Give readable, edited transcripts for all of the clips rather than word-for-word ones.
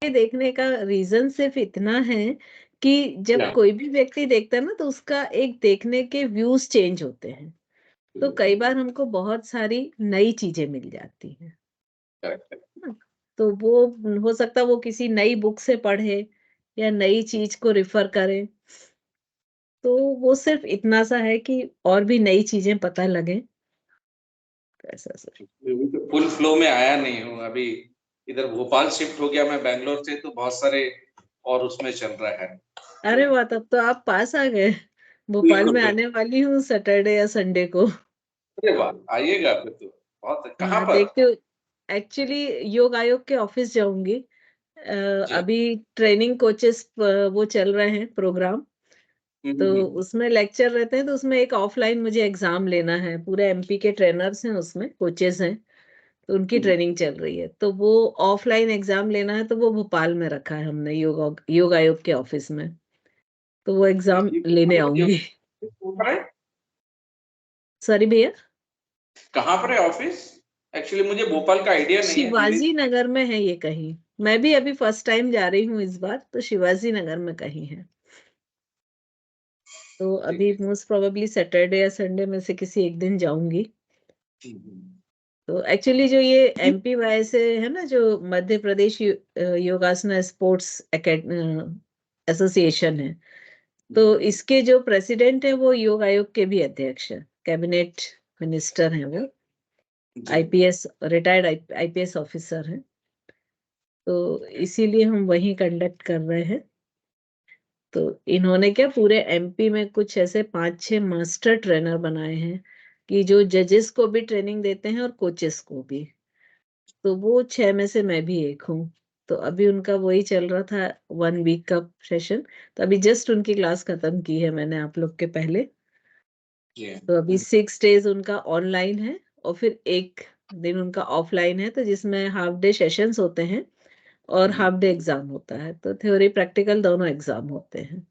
देखने का रीजन सिर्फ इतना है कि जब कोई भी व्यक्ति देखता है ना, तो उसका एक देखने के व्यूज चेंज होते हैं। तो कई बार हमको बहुत सारी नई चीजें मिल जाती हैं ना। तो वो हो सकता है वो किसी नई बुक से पढ़े या नई चीज को रिफर करे। तो वो सिर्फ इतना सा है कि और भी नई चीजें पता लगे। ऐसा सर। फुल फ्लो में आया नहीं हूँ अभी। इधर भोपाल शिफ्ट हो गया मैं बैंगलोर से, तो बहुत सारे और उसमें चल रहा है। अरे वाह, तब तो आप पास आ गए। भोपाल बिल्कुल में बिल्कुल। आने वाली हूँ सैटरडे या संडे को। अरे वाह, आइएगा फिर तो। बहुत, कहाँ हाँ, पर? देखते हो। एक्चुअली योग आयोग के ऑफिस जाऊंगी। जी। अभी ट्रेनिंग कोचेस वो चल रहे हैं प्रोग्राम। तो हम्म। उसमें लेक्चर रहते हैं, तो उसमें एक ऑफलाइन मुझे एग्जाम लेना है। पूरे एमपी के ट्रेनर्स हैं, उसमें कोचेस हैं। तो उनकी ट्रेनिंग चल रही है, तो वो ऑफलाइन एग्जाम लेना है। तो वो भोपाल में रखा है हमने योग आयोग के ऑफिस में। तो वो एग्जाम लेने आऊंगी। कहाँ पर है? सॉरी भैया। कहाँ पर है ऑफिस? एक्चुअली मुझे भोपाल का आइडिया नहीं है दीदी। शिवाजी नगर में है ये कहीं। मैं भी अभी फर्स्ट टाइम जा रही हूँ इस बार, तो शिवाजी नगर में कहीं है। तो ठीक अभी है। मोस्ट प्रोबेबली सैटरडे या संडे में से किसी एक दिन जाऊंगी। तो एक्चुअली जो ये एमपी वाई से है ना, जो मध्य प्रदेश योगासना स्पोर्ट्स एसोसिएशन है। तो इसके जो प्रेसिडेंट है वो योग आयोग के भी अध्यक्ष है, कैबिनेट मिनिस्टर हैं वो। जी। आईपीएस, रिटायर्ड आईपीएस ऑफिसर हैं। तो इसीलिए हम वही कंडक्ट कर रहे हैं। तो इन्होंने क्या पूरे एमपी में कुछ ऐसे 5-6 मास्टर ट्रेनर बनाए हैं कि जो जजेस को भी ट्रेनिंग देते हैं और कोचेस को भी। तो वो 6 में से मैं भी एक हूँ। तो अभी उनका वही चल रहा था, 1 वीक का सेशन। तो अभी जस्ट उनकी क्लास खत्म की है मैंने आप लोग के पहले। जी। तो अभी 6 डेज उनका ऑनलाइन है और फिर एक दिन उनका ऑफलाइन है, तो जिसमें हाफ डे सेशंस होते हैं और हाफ डे एग्जाम होता है। तो थ्योरी प्रैक्टिकल दोनों एग्जाम होते हैं।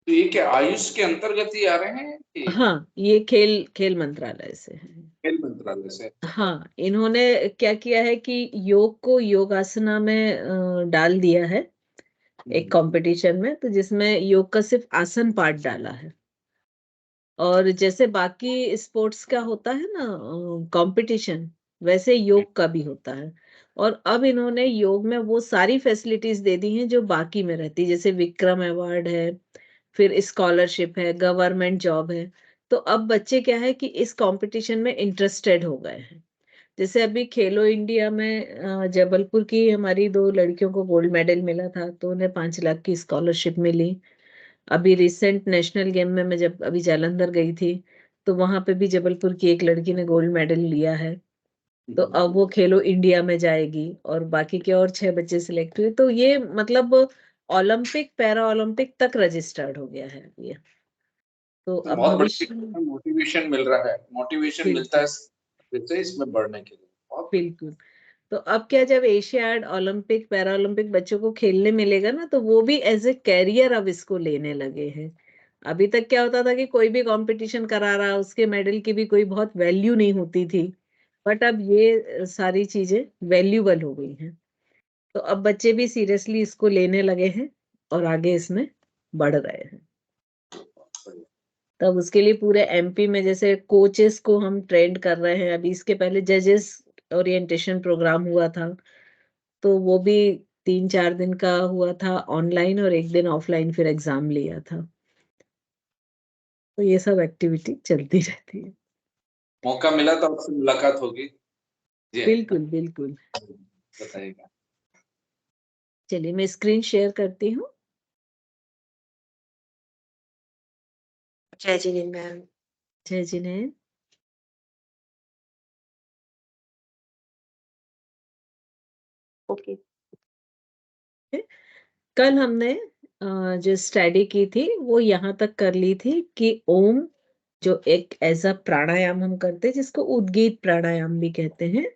तो ये क्या आयुष के अंतर्गत ही आ रहे हैं कि हाँ, ये खेल खेल मंत्रालय से है। खेल मंत्रालय से? हाँ, इन्होंने क्या किया है कि योग को योगासना में डाल दिया है एक कंपटीशन में, तो जिसमें योग का सिर्फ आसन पार्ट डाला है। और जैसे बाकी स्पोर्ट्स का होता है ना कंपटीशन, वैसे योग का भी होता है। और अब इन्होंने योग में वो सारी फैसिलिटीज दे दी हैं जो बाकी में रहती, जैसे विक्रम अवार्ड है, फिर स्कॉलरशिप है, गवर्नमेंट जॉब है। तो अब बच्चे क्या है कि इस कंपटीशन में इंटरेस्टेड हो गए हैं। जैसे अभी खेलो इंडिया में जबलपुर की हमारी 2 लड़कियों को गोल्ड मेडल मिला था, तो उन्हें 5 लाख की स्कॉलरशिप मिली। अभी रिसेंट नेशनल गेम में मैं जब अभी जालंधर गई थी, तो वहां पे भी जबलपुर की एक लड़की ने गोल्ड मेडल लिया है। तो अब वो खेलो इंडिया में जाएगी और बाकी के और 6 बच्चे सिलेक्ट हुए। तो ये मतलब ओलंपिक पैरा ओलंपिक तक रजिस्टर्ड हो गया है ये। तो तो अब बहुत भविष्य में। बड़ी मोटिवेशन मिल रहा है, मोटिवेशन मिलता है बिल्कुल। इससे इसमें बढ़ने के लिए। बहुत बिल्कुल। तो अब क्या, जब एशियाड ओलंपिक पैरा ओलंपिक बच्चों को खेलने मिलेगा ना, तो वो भी एज ए कैरियर अब इसको लेने लगे हैं। अभी तक क्या होता था कि कोई भी कंपटीशन करा रहा, उसके मेडल की भी कोई बहुत वैल्यू नहीं होती थी। बट अब ये सारी चीजें वैल्यूबल हो गई हैं। तो अब बच्चे भी सीरियसली इसको लेने लगे हैं और आगे इसमें बढ़ रहे हैं। बढ़िया। तब उसके लिए पूरे एमपी में जैसे कोचेस को हम ट्रेंड कर रहे हैं। अभी इसके पहले जजेस ओरिएंटेशन प्रोग्राम हुआ था, तो वो भी 3-4 दिन का हुआ था ऑनलाइन, और एक दिन ऑफलाइन फिर एग्जाम लिया था। तो ये सब एक्टिविटी चलती रहती है। मौका मिला तो आपसे मुलाकात होगी। जी। बिल्कुल बिल्कुल। बताइएगा। चलिए, मैं स्क्रीन शेयर करती हूँ। जय जिनेन्द्र मैम। जय जिनेन्द्र। ओके। कल हमने जो स्टडी की थी वो यहाँ तक कर ली थी कि ओम जो एक ऐसा प्राणायाम हम करते हैं जिसको उद्गीत प्राणायाम भी कहते हैं,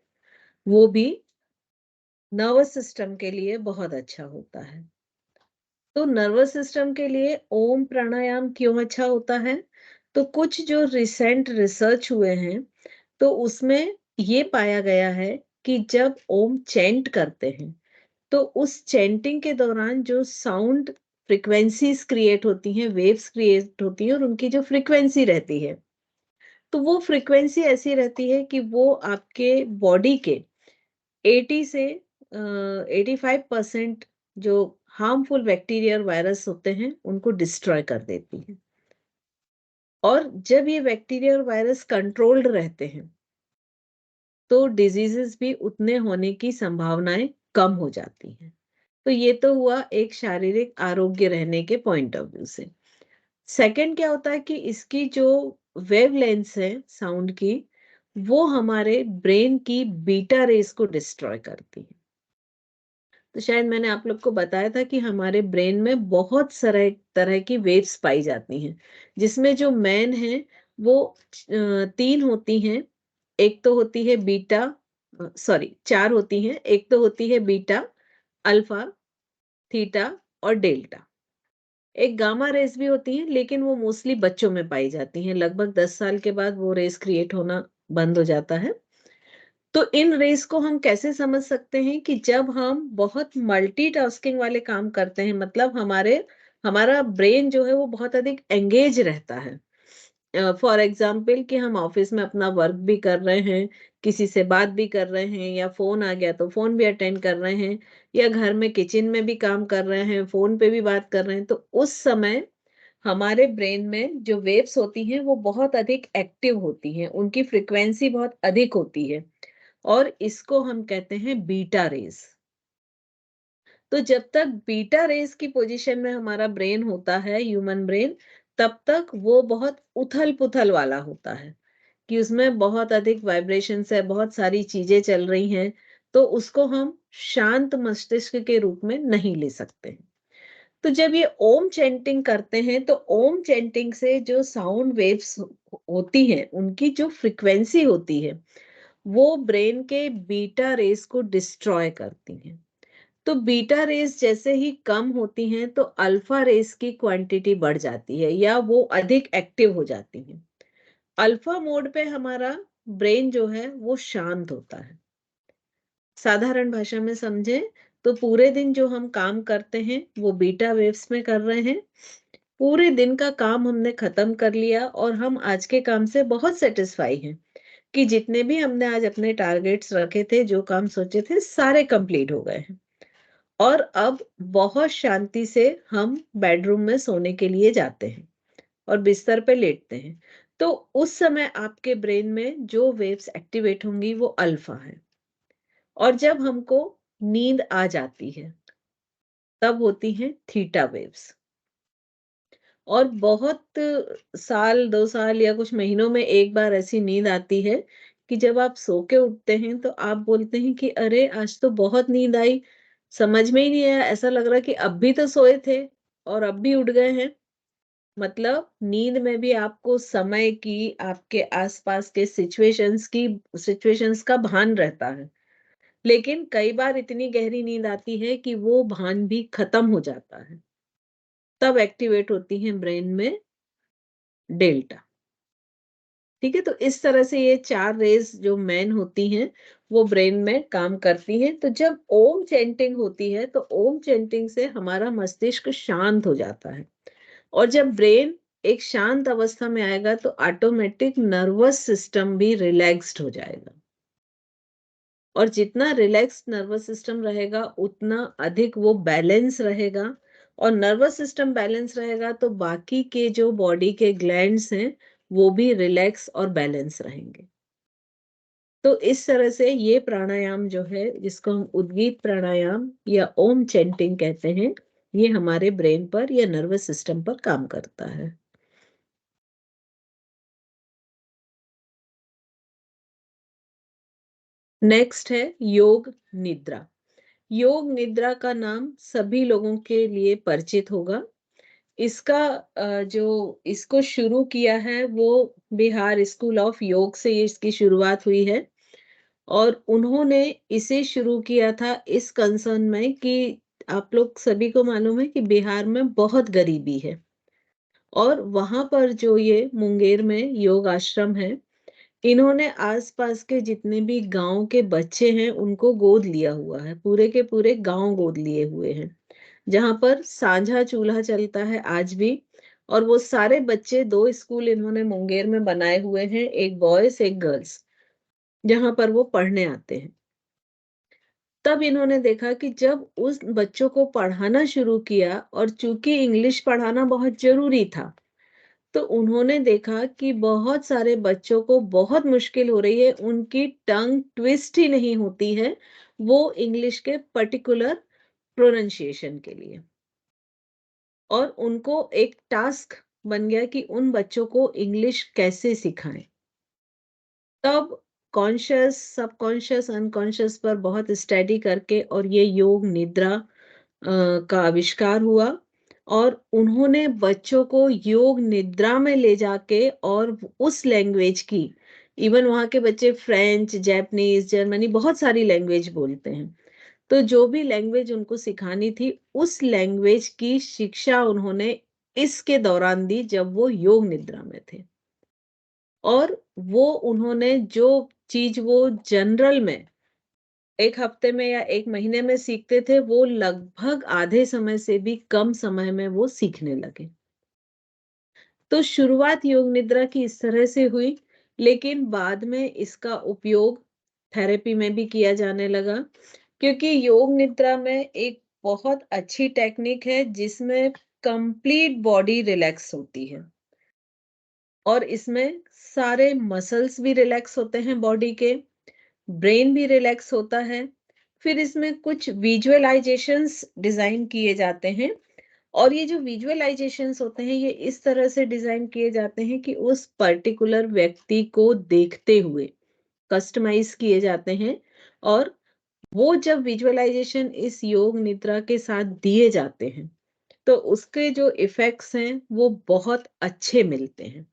वो भी नर्वस सिस्टम के लिए बहुत अच्छा होता है। तो नर्वस सिस्टम के लिए ओम प्राणायाम क्यों अच्छा होता है? तो कुछ जो रिसेंट रिसर्च हुए हैं, तो उसमें ये पाया गया है कि जब ओम चैंट करते हैं, तो उस चैंटिंग के दौरान जो साउंड फ्रीक्वेंसीज क्रिएट होती हैं, वेव्स क्रिएट होती हैं और उनकी जो फ्रीक्वेंसी रहती है, तो वो फ्रीक्वेंसी ऐसी रहती है कि वो आपके बॉडी के 80 से 85% जो हार्मफुल बैक्टीरिया और वायरस होते हैं, उनको डिस्ट्रॉय कर देती है। और जब ये बैक्टीरिया और वायरस कंट्रोल्ड रहते हैं, तो डिजीजेस भी उतने होने की संभावनाएं कम हो जाती हैं। तो ये तो हुआ एक शारीरिक आरोग्य रहने के पॉइंट ऑफ व्यू से। सेकंड क्या होता है कि इसकी जो वेवलेंथ्स है साउंड की, वो हमारे ब्रेन की बीटा रेस को डिस्ट्रॉय करती है। तो शायद मैंने आप लोग को बताया था कि हमारे ब्रेन में बहुत सारे तरह की वेव्स पाई जाती हैं, जिसमें जो मेन है वो 3 होती हैं। एक तो होती है बीटा, सॉरी 4 होती हैं। एक तो होती है बीटा, अल्फा, थीटा और डेल्टा। एक गामा रेस भी होती है, लेकिन वो मोस्टली बच्चों में पाई जाती हैं। लगभग 10 साल के बाद वो रेस क्रिएट होना बंद हो जाता है। तो इन रेस को हम कैसे समझ सकते हैं कि जब हम बहुत मल्टीटास्किंग वाले काम करते हैं, मतलब हमारा ब्रेन जो है वो बहुत अधिक एंगेज रहता है। फॉर एग्जाम्पल कि हम ऑफिस में अपना वर्क भी कर रहे हैं, किसी से बात भी कर रहे हैं, या फोन आ गया तो फोन भी अटेंड कर रहे हैं, या घर में किचन में भी काम कर रहे हैं, फोन पे भी बात कर रहे हैं, तो उस समय हमारे ब्रेन में जो वेव्स होती हैं वो बहुत अधिक एक्टिव होती हैं, उनकी फ्रिक्वेंसी बहुत अधिक होती है, और इसको हम कहते हैं बीटा रेस। तो जब तक बीटा रेस की पोजीशन में हमारा ब्रेन होता है, ह्यूमन ब्रेन, तब तक वो बहुत उथल-पुथल वाला होता है, कि उसमें बहुत अधिक वाइब्रेशंस है, बहुत सारी चीजें चल रही हैं, तो उसको हम शांत मस्तिष्क के रूप में नहीं ले सकते हैं। तो जब ये ओम चैंटिंग करते हैं, तो ओम चैंटिंग से जो साउंड वेव्स होती हैं, उनकी जो फ्रीक्वेंसी होती है, वो ब्रेन के बीटा रेस को डिस्ट्रॉय करती हैं। तो बीटा रेस जैसे ही कम होती हैं, तो अल्फा रेस की क्वांटिटी बढ़ जाती है, या वो अधिक एक्टिव हो जाती हैं। अल्फा मोड पे हमारा ब्रेन जो है वो शांत होता है। साधारण भाषा में समझें तो पूरे दिन जो हम काम करते हैं वो बीटा वेव्स में कर रहे हैं। पूरे दिन का काम हमने खत्म कर लिया और हम आज के काम से बहुत सेटिस्फाई हैं कि जितने भी हमने आज अपने टारगेट्स रखे थे, जो काम सोचे थे, सारे कंप्लीट हो गए हैं। और अब बहुत शांति से हम बेडरूम में सोने के लिए जाते हैं और बिस्तर पे लेटते हैं। तो उस समय आपके ब्रेन में जो वेव्स एक्टिवेट होंगी वो अल्फा है। और जब हमको नींद आ जाती है, तब होती हैं थीटा वेव्स। और बहुत साल, 2 साल या कुछ महीनों में एक बार ऐसी नींद आती है कि जब आप सो के उठते हैं तो आप बोलते हैं कि अरे! आज तो बहुत नींद आई, समझ में ही नहीं आया, ऐसा लग रहा है कि अब भी तो सोए थे और अब भी उठ गए हैं। मतलब नींद में भी आपको समय की, आपके आस-पास के सिचुएशंस का भान रहता है। लेकिन कई बार इतनी गहरी नींद आती है कि वो भान भी खत्म हो जाता है। तब एक्टिवेट होती हैं ब्रेन में डेल्टा। ठीक है? तो इस तरह से ये 4 रेज़ जो मेन होती हैं, वो ब्रेन में काम करती हैं। तो जब ओम चैंटिंग होती है, तो ओम चैंटिंग से हमारा मस्तिष्क शांत हो जाता है। और जब ब्रेन एक शांत अवस्था में आएगा, तो ऑटोमेटिक नर्वस सिस्टम भी रिलैक्स्ड हो जाएगा। और जितना रिलैक्स्ड नर्वस सिस्टम रहेगा, उतना अधिक वो बैलेंस रहेगा। और नर्वस सिस्टम बैलेंस रहेगा तो बाकी के जो बॉडी के ग्लैंड्स हैं, वो भी रिलैक्स और बैलेंस रहेंगे। तो इस तरह से ये प्राणायाम जो है, जिसको हम उद्गीत प्राणायाम या ओम चैंटिंग कहते हैं, ये हमारे ब्रेन पर या नर्वस सिस्टम पर काम करता है। नेक्स्ट है योग निद्रा। योग निद्रा का नाम सभी लोगों के लिए परिचित होगा। इसका जो इसको शुरू किया है वो बिहार स्कूल ऑफ योग से ये इसकी शुरुआत हुई है। और उन्होंने इसे शुरू किया था इस कंसर्न में कि आप लोग सभी को मालूम है कि बिहार में बहुत गरीबी है। और वहां पर जो ये मुंगेर में योग आश्रम है, इन्होंने आस-पास के जितने भी गाँव के बच्चे हैं, उनको गोद लिया हुआ है। पूरे के पूरे गाँव गोद लिए हुए हैं, जहाँ पर साझा चूल्हा चलता है आज भी। और वो सारे बच्चे 2 स्कूल इन्होंने मुंगेर में बनाए हुए हैं, एक बॉयज़, एक गर्ल्स, जहाँ पर वो पढ़ने आते हैं। तब इन्होंने देखा कि जब उस बच्चों को पढ़ाना शुरू किया और चूँकि इंग्लिश पढ़ाना बहुत ज़रूरी था, तो उन्होंने देखा कि बहुत सारे बच्चों को बहुत मुश्किल हो रही है, उनकी टंग ट्विस्ट ही नहीं होती है, वो इंग्लिश के पर्टिकुलर प्रोनंसिएशन के लिए। और उनको एक टास्क बन गया कि उन बच्चों को इंग्लिश कैसे सिखाएँ। तब कॉन्शियस, सबकॉन्शियस, अनकॉन्शियस पर बहुत स्टडी करके और ये योग निद्रा का आविष्कार हुआ। और उन्होंने बच्चों को योग निद्रा में ले जाके और उस लैंग्वेज की, इवन वहाँ के बच्चे फ्रेंच, जापानीज़, जर्मनी बहुत सारी लैंग्वेज बोलते हैं। तो जो भी लैंग्वेज उनको सिखानी थी, उस लैंग्वेज की शिक्षा उन्होंने इसके दौरान दी जब वो योग निद्रा में थे। और वो उन्होंने जो चीज़ वो जनरल में 1 हफ्ते में या 1 महीने में सीखते थे, वो लगभग आधे समय से भी कम समय में वो सीखने लगे। तो शुरुआत योग निद्रा की इस तरह से हुई, लेकिन बाद में इसका उपयोग थेरेपी में भी किया जाने लगा, क्योंकि योग निद्रा में एक बहुत अच्छी टेक्निक है जिसमें कंप्लीट बॉडी रिलैक्स होती है। और इसमें सारे मसल्स भी रिलैक्स होते हैं बॉडी के, ब्रेन भी रिलैक्स होता है। फिर इसमें कुछ विजुअलाइजेशंस डिज़ाइन किए जाते हैं। और ये जो विजुअलाइजेशंस होते हैं, ये इस तरह से डिज़ाइन किए जाते हैं कि उस पर्टिकुलर व्यक्ति को देखते हुए कस्टमाइज़ किए जाते हैं। और वो जब विजुअलाइजेशन इस योग निद्रा के साथ दिए जाते हैं, तो उसके जो इफ़ेक्ट्स हैं, वो बहुत अच्छे मिलते हैं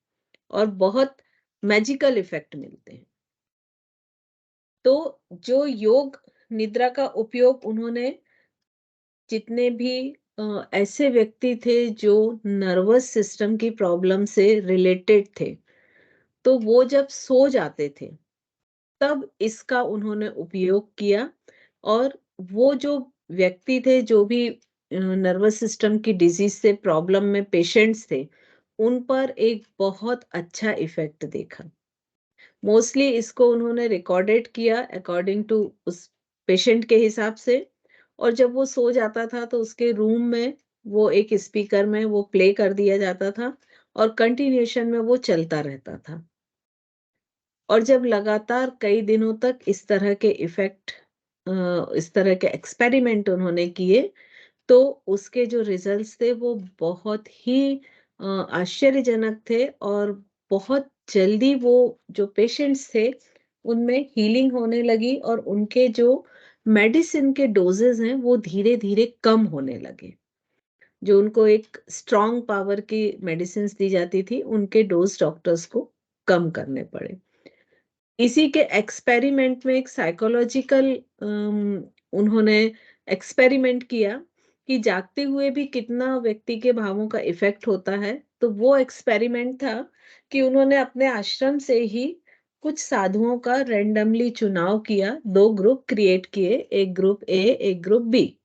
और बहुत मैजिकल इफ़ेक्ट मिलते हैं। तो जो योग निद्रा का उपयोग उन्होंने जितने भी ऐसे व्यक्ति थे जो नर्वस सिस्टम की प्रॉब्लम से रिलेटेड थे, तो वो जब सो जाते थे, तब इसका उन्होंने उपयोग किया। और वो जो व्यक्ति थे, जो भी नर्वस सिस्टम की डिज़ीज़ से प्रॉब्लम में पेशेंट्स थे, उन पर एक बहुत अच्छा इफ़ेक्ट देखा। मोस्टली इसको उन्होंने रिकॉर्डेड किया अकॉर्डिंग टू उस पेशेंट के हिसाब से। और जब वो सो जाता था तो उसके रूम में वो एक स्पीकर में वो प्ले कर दिया जाता था और कंटिन्यूएशन में वो चलता रहता था। और जब लगातार कई दिनों तक इस तरह के इफ़ेक्ट इस तरह के एक्सपेरिमेंट उन्होंने किए, तो उसके जो रिजल्ट्स थे वो बहुत ही आश्चर्यजनक थे। और बहुत जल्दी वो जो पेशेंट्स थे, उनमें हीलिंग होने लगी और उनके जो मेडिसिन के डोजेज़ हैं, वो धीरे-धीरे कम होने लगे। जो उनको एक स्ट्रॉन्ग पावर की मेडिसिन्स दी जाती थी, उनके डोज़ डॉक्टर्स को कम करने पड़े। इसी के एक्सपेरिमेंट में एक साइकोलॉजिकल उन्होंने एक्सपेरिमेंट किया कि जागते हुए भी कितना व्यक्ति के भावों का इफ़ेक्ट होता है। तो वो एक्सपेरिमेंट था कि उन्होंने अपने आश्रम से ही कुछ साधुओं का रैंडमली चुनाव किया, 2 ग्रुप क्रिएट किए, एक ग्रुप ए, एक ग्रुप बी।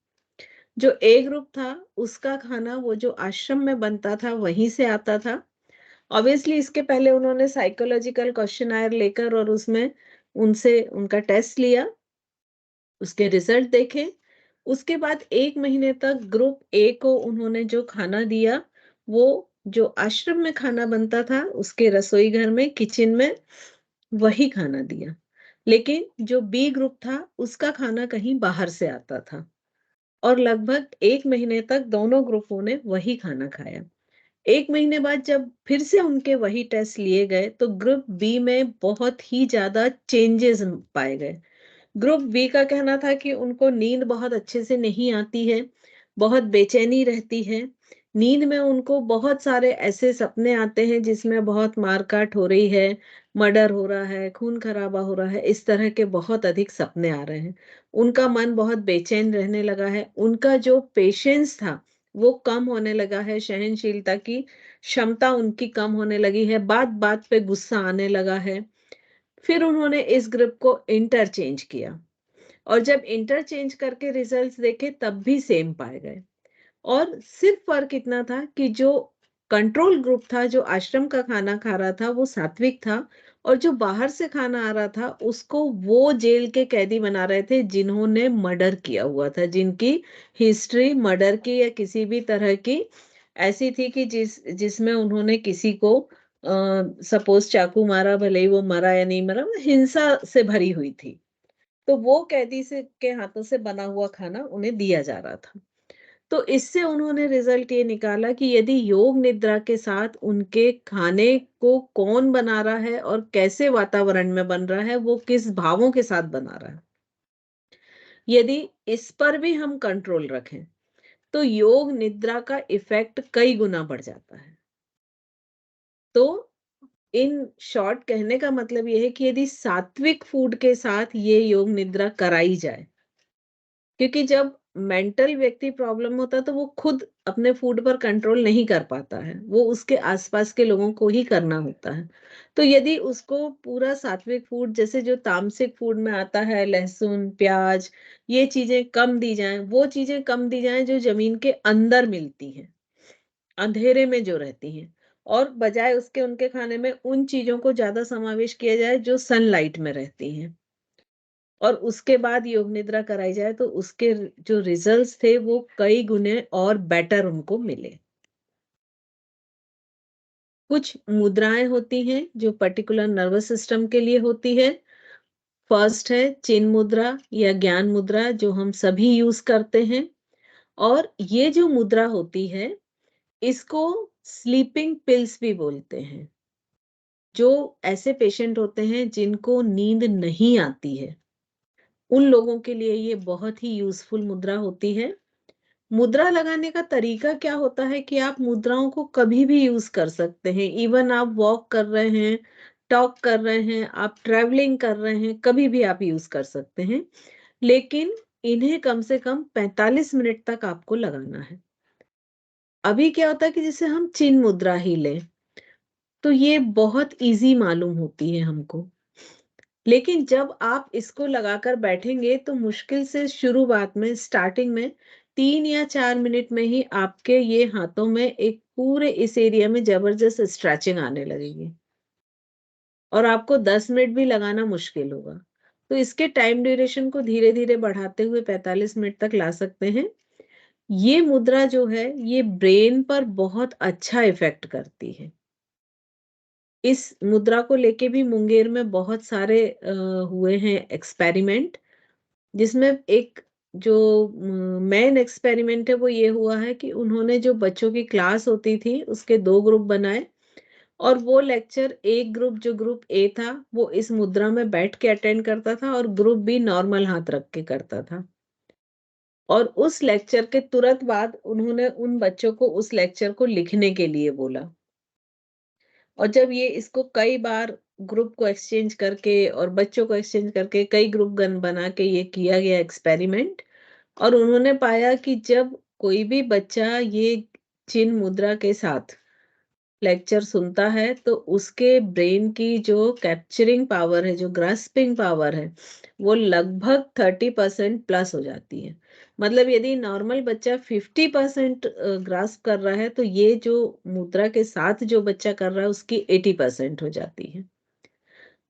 जो ए ग्रुप था, उसका खाना वो जो आश्रम में बनता था, वहीं से आता था। ऑब्वियसली इसके पहले उन्होंने साइकोलॉजिकल क्वेश्चनायर लेकर और उसमें उनसे उनका टेस्ट लिया, उसके रिजल्ट देखे। उसके बाद 1 महीने तक ग्रुप ए को उन्होंने जो खाना दिया, वो जो आश्रम में खाना बनता था, उसके रसोई घर में, किचन में, वही खाना दिया। लेकिन जो बी ग्रुप था, उसका खाना कहीं बाहर से आता था। और लगभग 1 महीने तक दोनों ग्रुपों ने वही खाना खाया। 1 महीने बाद जब फिर से उनके वही टेस्ट लिए गए, तो ग्रुप बी में बहुत ही ज़्यादा चेंजेज़ पाए गए। ग्रुप बी का कहना था कि उनको नींद बहुत अच्छे से नहीं आती है, बहुत बेचैनी रहती है। नींद में उनको बहुत सारे ऐसे सपने आते हैं जिसमें बहुत मार-काट हो रही है, मर्डर हो रहा है, खून-खराबा हो रहा है, इस तरह के बहुत अधिक सपने आ रहे हैं। उनका मन बहुत बेचैन रहने लगा है, उनका जो पेशेंस था, वो कम होने लगा है, सहनशीलता की क्षमता उनकी कम होने लगी है, बात-बात पे गुस्सा आने लगा है। फिर उन्होंने इस ग्रुप को इंटरचेंज किया और जब इंटरचेंज करके रिजल्ट्स देखे तब भी सेम पाए गए। और सिर्फ फर्क इतना था कि जो कंट्रोल ग्रुप था, जो आश्रम का खाना खा रहा था, वो सात्विक था और जो बाहर से खाना आ रहा था उसको वो जेल के कैदी बना रहे थे जिन्होंने मर्डर किया हुआ था, जिनकी हिस्ट्री मर्डर की या किसी भी तरह की ऐसी थी कि जिसमें उन्होंने किसी को सपोज चाकू मारा, भले ही वो मरा या नहीं मरा, हिंसा से भरी हुई थी। तो वो कैदी से के हाथों से बना हुआ खाना उन्हें दिया जा रहा था। तो इससे उन्होंने रिजल्ट ये निकाला कि यदि योग निद्रा के साथ उनके खाने को कौन बना रहा है और कैसे वातावरण में बन रहा है, वो किस भावों के साथ बना रहा है, यदि इस पर भी हम कंट्रोल रखें तो योग निद्रा का इफेक्ट कई गुना बढ़ जाता है। तो इन शॉर्ट कहने का मतलब ये है कि यदि सात्विक फूड के साथ ये योग निद्रा कराई जाए, क्योंकि जब मेंटल व्यक्ति प्रॉब्लम होता है तो वो खुद अपने फूड पर कंट्रोल नहीं कर पाता है, वो उसके आसपास के लोगों को ही करना होता है। तो यदि उसको पूरा सात्विक फूड, जैसे जो तामसिक फूड में आता है, लहसुन प्याज, ये चीजें कम दी जाएं, वो चीजें कम दी जाएं जो जमीन के अंदर मिलती हैं, अंधेरे में जो रहती हैं, और बजाय उसके उनके खाने में उन चीजों को ज्यादा समावेश किया जाए जो सनलाइट में रहती हैं, और उसके बाद योग निद्रा कराई जाए तो उसके जो रिजल्ट्स थे वो कई गुने और बेटर उनको मिले। कुछ मुद्राएं होती हैं जो पर्टिकुलर नर्वस सिस्टम के लिए होती है। फर्स्ट है चिन्ह मुद्रा या ज्ञान मुद्रा, जो हम सभी यूज करते हैं। और ये जो मुद्रा होती है इसको स्लीपिंग पिल्स भी बोलते हैं। जो ऐसे पेशेंट होते हैं जिनको नींद नहीं आती है, उन लोगों के लिए ये बहुत ही यूजफुल मुद्रा होती है। मुद्रा लगाने का तरीका क्या होता है कि आप मुद्राओं को कभी भी यूज कर सकते हैं। इवन आप वॉक कर रहे हैं, टॉक कर रहे हैं, आप ट्रैवलिंग कर रहे हैं, कभी भी आप यूज कर सकते हैं। लेकिन इन्हें कम से कम 45 मिनट तक आपको लगाना है। अभी क्या होता है कि जैसे हम चिन्ह मुद्रा ही लें तो ये बहुत इजी मालूम होती है हमको, लेकिन जब आप इसको लगाकर बैठेंगे तो मुश्किल से शुरुआत में, स्टार्टिंग में 3 या 4 मिनट में ही आपके ये हाथों में एक पूरे इस एरिया में जबरदस्त स्ट्रेचिंग आने लगेगी और आपको 10 मिनट भी लगाना मुश्किल होगा। तो इसके टाइम ड्यूरेशन को धीरे धीरे बढ़ाते हुए 45 मिनट तक ला सकते हैं। ये मुद्रा जो है ये ब्रेन पर बहुत अच्छा इफेक्ट करती है। इस मुद्रा को लेके भी मुंगेर में बहुत सारे हुए हैं एक्सपेरिमेंट, जिसमें एक जो मेन एक्सपेरिमेंट है वो ये हुआ है कि उन्होंने जो बच्चों की क्लास होती थी उसके 2 ग्रुप बनाए, और वो लेक्चर, एक ग्रुप जो ग्रुप ए था वो इस मुद्रा में बैठ के अटेंड करता था और ग्रुप बी नॉर्मल हाथ रख के करता था। और उस लेक्चर के तुरंत बाद उन्होंने उन बच्चों को उस लेक्चर को लिखने के लिए बोला। और जब ये इसको कई बार ग्रुप को एक्सचेंज करके और बच्चों को एक्सचेंज करके कई ग्रुप गन बना के ये किया गया एक्सपेरिमेंट, और उन्होंने पाया कि जब कोई भी बच्चा ये चिन्ह मुद्रा के साथ लेक्चर सुनता है तो उसके ब्रेन की जो कैप्चरिंग पावर है, जो ग्रास्पिंग पावर है, वो लगभग 30% प्लस हो जाती है। मतलब यदि नॉर्मल बच्चा 50% ग्रास्प कर रहा है तो ये जो मुद्रा के साथ जो बच्चा कर रहा है उसकी 80% हो जाती है।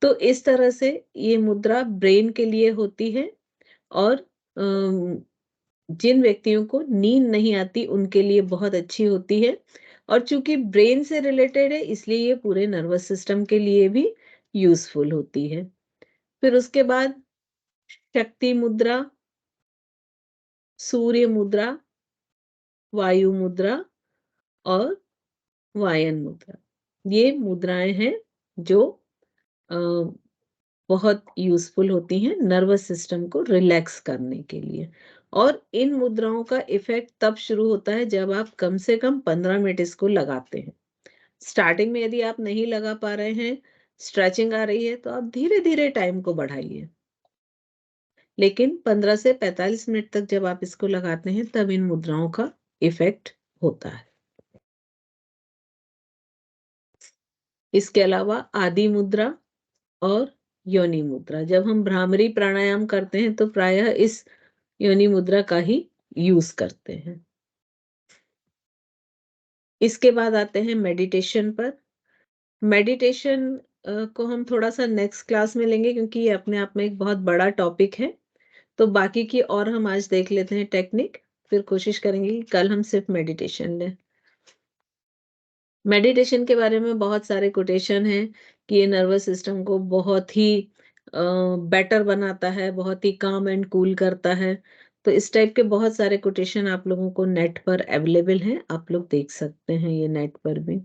तो इस तरह से ये मुद्रा ब्रेन के लिए होती है, और अम, जिन व्यक्तियों को नींद नहीं आती उनके लिए बहुत अच्छी होती है। और चूंकि ब्रेन से रिलेटेड है इसलिए ये पूरे नर्वस सिस्टम के लिए भी यूजफुल होती है। फिर उसके बाद शक्ति मुद्रा, सूर्य मुद्रा, वायु मुद्रा और वायन मुद्रा, ये मुद्राएं हैं जो अ, बहुत यूजफुल होती हैं नर्वस सिस्टम को रिलैक्स करने के लिए। और इन मुद्राओं का इफेक्ट तब शुरू होता है जब आप कम से कम 15 मिनट इसको लगाते हैं। स्टार्टिंग में यदि आप नहीं लगा पा रहे हैं, स्ट्रेचिंग आ रही है, तो आप धीरे धीरे टाइम को बढ़ाइए। लेकिन 15 से 45 मिनट तक जब आप इसको लगाते हैं तब इन मुद्राओं का इफेक्ट होता है। इसके अलावा आदि मुद्रा और योनि मुद्रा। जब हम भ्रामरी प्राणायाम करते हैं तो प्रायः इस योनि मुद्रा का ही यूज करते हैं। इसके बाद आते हैं मेडिटेशन पर। मेडिटेशन को हम थोड़ा सा नेक्स्ट क्लास में लेंगे, क्योंकि ये अपने आप में एक बहुत बड़ा टॉपिक है। तो बाकी की और हम आज देख लेते हैं टेक्निक, फिर कोशिश करेंगे कि कल हम सिर्फ मेडिटेशन लें। मेडिटेशन के बारे में बहुत सारे कोटेशन हैं कि ये नर्वस सिस्टम को बहुत ही बेटर बनाता है, बहुत ही काम एंड कूल करता है। तो इस टाइप के बहुत सारे कोटेशन आप लोगों को नेट पर अवेलेबल हैं, आप लोग देख सकते हैं ये नेट पर भी।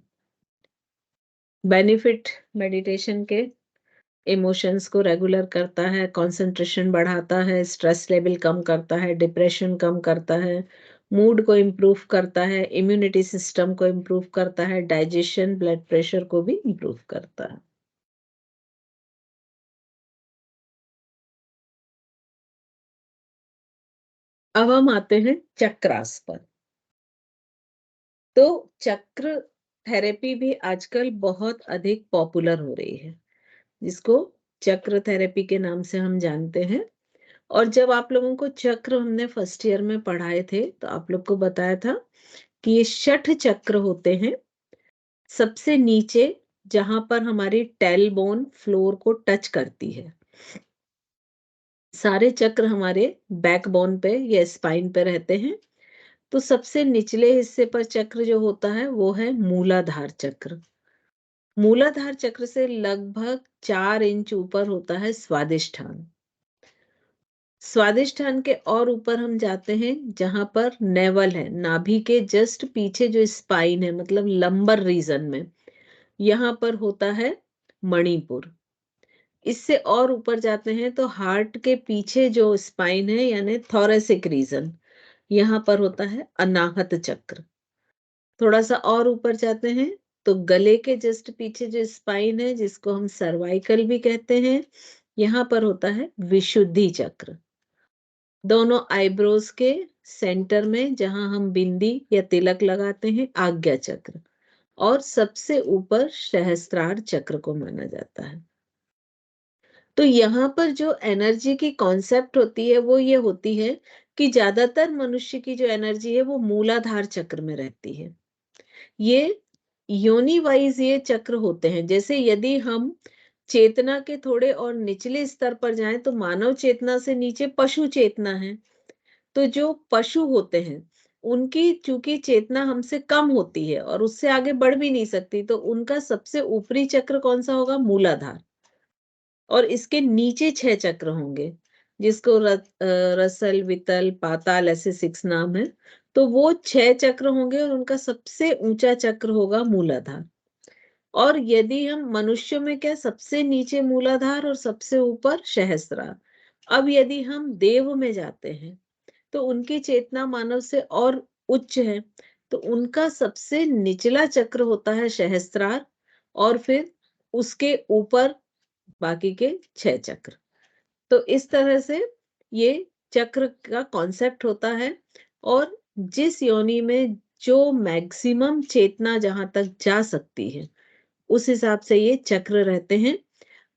बेनिफिट मेडिटेशन के, इमोशंस को रेगुलर करता है, कंसंट्रेशन बढ़ाता है, स्ट्रेस लेवल कम करता है, डिप्रेशन कम करता है, मूड को इम्प्रूव करता है, इम्यूनिटी सिस्टम को इम्प्रूव करता है, डाइजेशन, ब्लड प्रेशर को भी इम्प्रूव करता है। अब हम आते हैं चक्रास पर। तो चक्र थेरेपी भी आजकल बहुत अधिक पॉपुलर हो रही है, जिसको चक्र थेरेपी के नाम से हम जानते हैं। और जब आप लोगों को चक्र हमने फर्स्ट ईयर में पढ़ाए थे, तो आप लोग को बताया था कि ये 6 चक्र होते हैं। सबसे नीचे जहां पर हमारी टेल बोन फ्लोर को टच करती है, सारे चक्र हमारे बैकबोन पे या स्पाइन पे रहते हैं। तो सबसे निचले हिस्से पर चक्र जो होता है वो है मूलाधार चक्र। मूलाधार चक्र से लगभग 4 इंच ऊपर होता है स्वादिष्ठान। स्वादिष्ठान के और ऊपर हम जाते हैं जहां पर नेवल है, नाभि के जस्ट पीछे जो स्पाइन है, मतलब लंबर रीजन में, यहाँ पर होता है मणिपुर। इससे और ऊपर जाते हैं तो हार्ट के पीछे जो स्पाइन है, यानी थोरेसिक रीजन, यहाँ पर होता है अनाहत चक्र। थोड़ा सा और ऊपर जाते हैं तो गले के जस्ट पीछे जो स्पाइन है, जिसको हम सर्वाइकल भी कहते हैं, यहाँ पर होता है विशुद्धि चक्र। दोनों आईब्रोज के सेंटर में जहां हम बिंदी या तिलक लगाते हैं, आज्ञा चक्र। और सबसे ऊपर सहस्त्रार चक्र को माना जाता है। तो यहाँ पर जो एनर्जी की कॉन्सेप्ट होती है वो ये होती है कि ज्यादातर मनुष्य की जो एनर्जी है वो मूलाधार चक्र में रहती है। ये योनि वाइज ये चक्र होते हैं। जैसे यदि हम चेतना के थोड़े और निचले स्तर पर जाएं तो मानव चेतना से नीचे पशु चेतना है। तो जो पशु होते हैं उनकी चूंकि चेतना हमसे कम होती है और उससे आगे बढ़ भी नहीं सकती, तो उनका सबसे ऊपरी चक्र कौन सा होगा? मूलाधार। और इसके नीचे 6 चक्र होंगे, जिसको रसल, वितल, पाताल, ऐसे 6 नाम है। तो वो 6 चक्र होंगे और उनका सबसे ऊंचा चक्र होगा मूलाधार। और यदि हम मनुष्यों में क्या, सबसे नीचे मूलाधार और सबसे ऊपर सहस्त्रार। अब यदि हम देव में जाते हैं तो उनकी चेतना मानव से और उच्च है, तो उनका सबसे निचला चक्र होता है सहस्त्रार, और फिर उसके ऊपर बाकी के 6 चक्र। तो इस तरह से ये चक्र का कॉन्सेप्ट होता है। और जिस योनि में जो मैक्सिमम चेतना जहां तक जा सकती है, उस हिसाब से ये चक्र रहते हैं।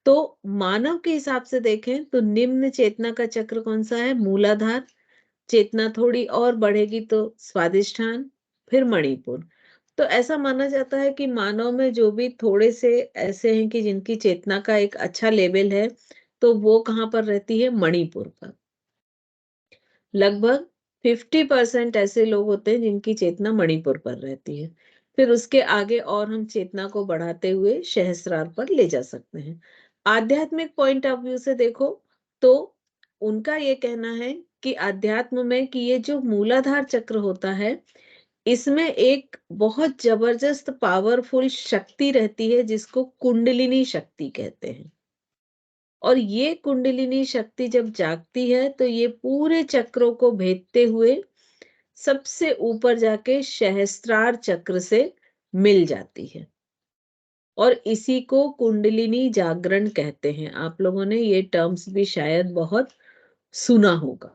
तो मानव के हिसाब से देखें तो निम्न चेतना का चक्र कौन सा है? मूलाधार। चेतना थोड़ी और बढ़ेगी तो स्वादिष्ठान, फिर मणिपुर। तो ऐसा माना जाता है कि मानव में जो भी थोड़े से ऐसे हैं कि जिनकी चेतना का एक अच्छा लेवल है, तो वो कहाँ पर रहती है? मणिपुर पर। लगभग 50% ऐसे लोग होते हैं जिनकी चेतना मणिपुर पर रहती है। फिर उसके आगे और हम चेतना को बढ़ाते हुए सहस्रार पर ले जा सकते हैं। आध्यात्मिक पॉइंट ऑफ व्यू से देखो तो उनका ये कहना है कि अध्यात्म में कि ये जो मूलाधार चक्र होता है, इसमें एक बहुत जबरदस्त पावरफुल शक्ति रहती है, जिसको कुंडलिनी शक्ति कहते हैं। और ये कुंडलिनी शक्ति जब जागती है तो ये पूरे चक्रों को भेदते हुए सबसे ऊपर जाके सहस्त्रार चक्र से मिल जाती है। और इसी को कुंडलिनी जागरण कहते हैं। आप लोगों ने ये टर्म्स भी शायद बहुत सुना होगा।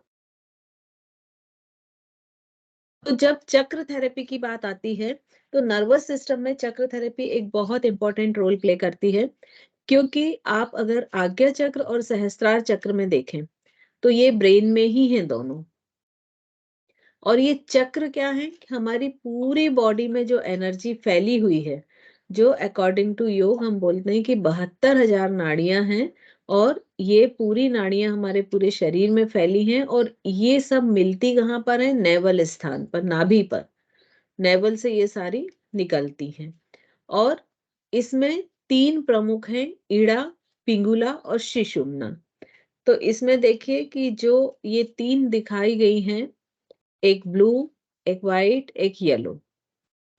तो जब चक्र थेरेपी की बात आती है तो नर्वस सिस्टम में चक्र थेरेपी एक बहुत इंपॉर्टेंट रोल प्ले करती है, क्योंकि आप अगर आज्ञा चक्र और सहस्त्रार चक्र में देखें तो ये ब्रेन में ही है दोनों। और ये चक्र क्या है, हमारी पूरी बॉडी में जो एनर्जी फैली हुई है, जो अकॉर्डिंग टू योग हम बोलते हैं कि 72,000 नाड़ियां हैं, और ये पूरी नाड़ियां हमारे पूरे शरीर में फैली हैं, और ये सब मिलती कहाँ पर है, नेवल स्थान पर, नाभि पर। नेवल से ये सारी निकलती हैं। और इसमें 3 प्रमुख हैं, ईड़ा, पिंगुला और शिशुम्ना। तो इसमें देखिए कि जो ये 3 दिखाई गई हैं, एक ब्लू, एक वाइट, एक येलो।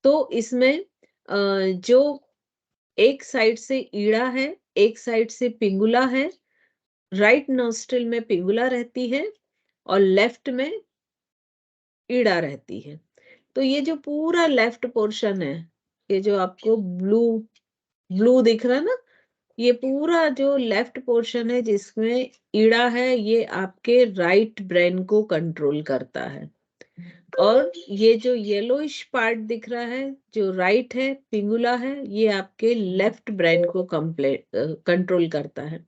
तो इसमें जो एक साइड से ईड़ा है, एक साइड से पिंगुला है, राइट नोस्ट्रिल में पिंगुला रहती है और लेफ्ट में ईड़ा रहती है। तो ये जो पूरा लेफ्ट पोर्शन है, ये जो आपको ब्लू ब्लू दिख रहा है ना, ये पूरा जो लेफ्ट पोर्शन है जिसमें ईड़ा है, ये आपके राइट ब्रेन को कंट्रोल करता है। और ये जो येलोइश पार्ट दिख रहा है, जो राइट है, पिंगुला है, ये आपके लेफ्ट ब्रेन को कंट्रोल करता है।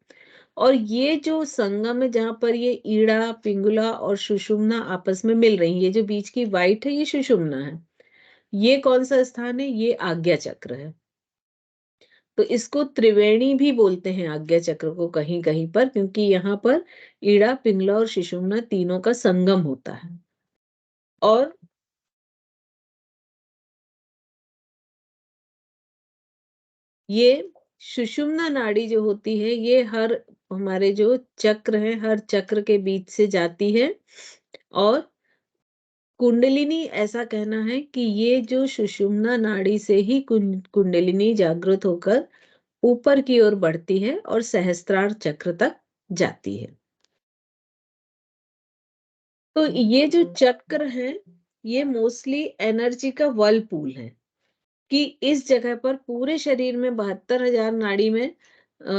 और ये जो संगम है, जहां पर ये ईड़ा, पिंगुला और सुषुम्ना आपस में मिल रही है, ये जो बीच की वाइट है, ये सुषुम्ना है। ये कौन सा स्थान है, ये आज्ञा चक्र है। तो इसको त्रिवेणी भी बोलते हैं आज्ञा चक्र को कहीं कहीं पर, क्योंकि यहाँ पर ईड़ा, पिंगला और सुषुम्ना तीनों का संगम होता है। और ये सुषुम्ना नाड़ी जो होती है, ये हर हमारे जो चक्र है, हर चक्र के बीच से जाती है। और कुंडलिनी, ऐसा कहना है कि ये जो सुषुम्ना नाड़ी से ही कुंडलिनी जागृत होकर ऊपर की ओर बढ़ती है और सहस्त्रार चक्र तक जाती है। तो ये जो चक्र है, ये मोस्टली एनर्जी का वर्लपूल है, कि इस जगह पर पूरे शरीर में 72,000 नाड़ी में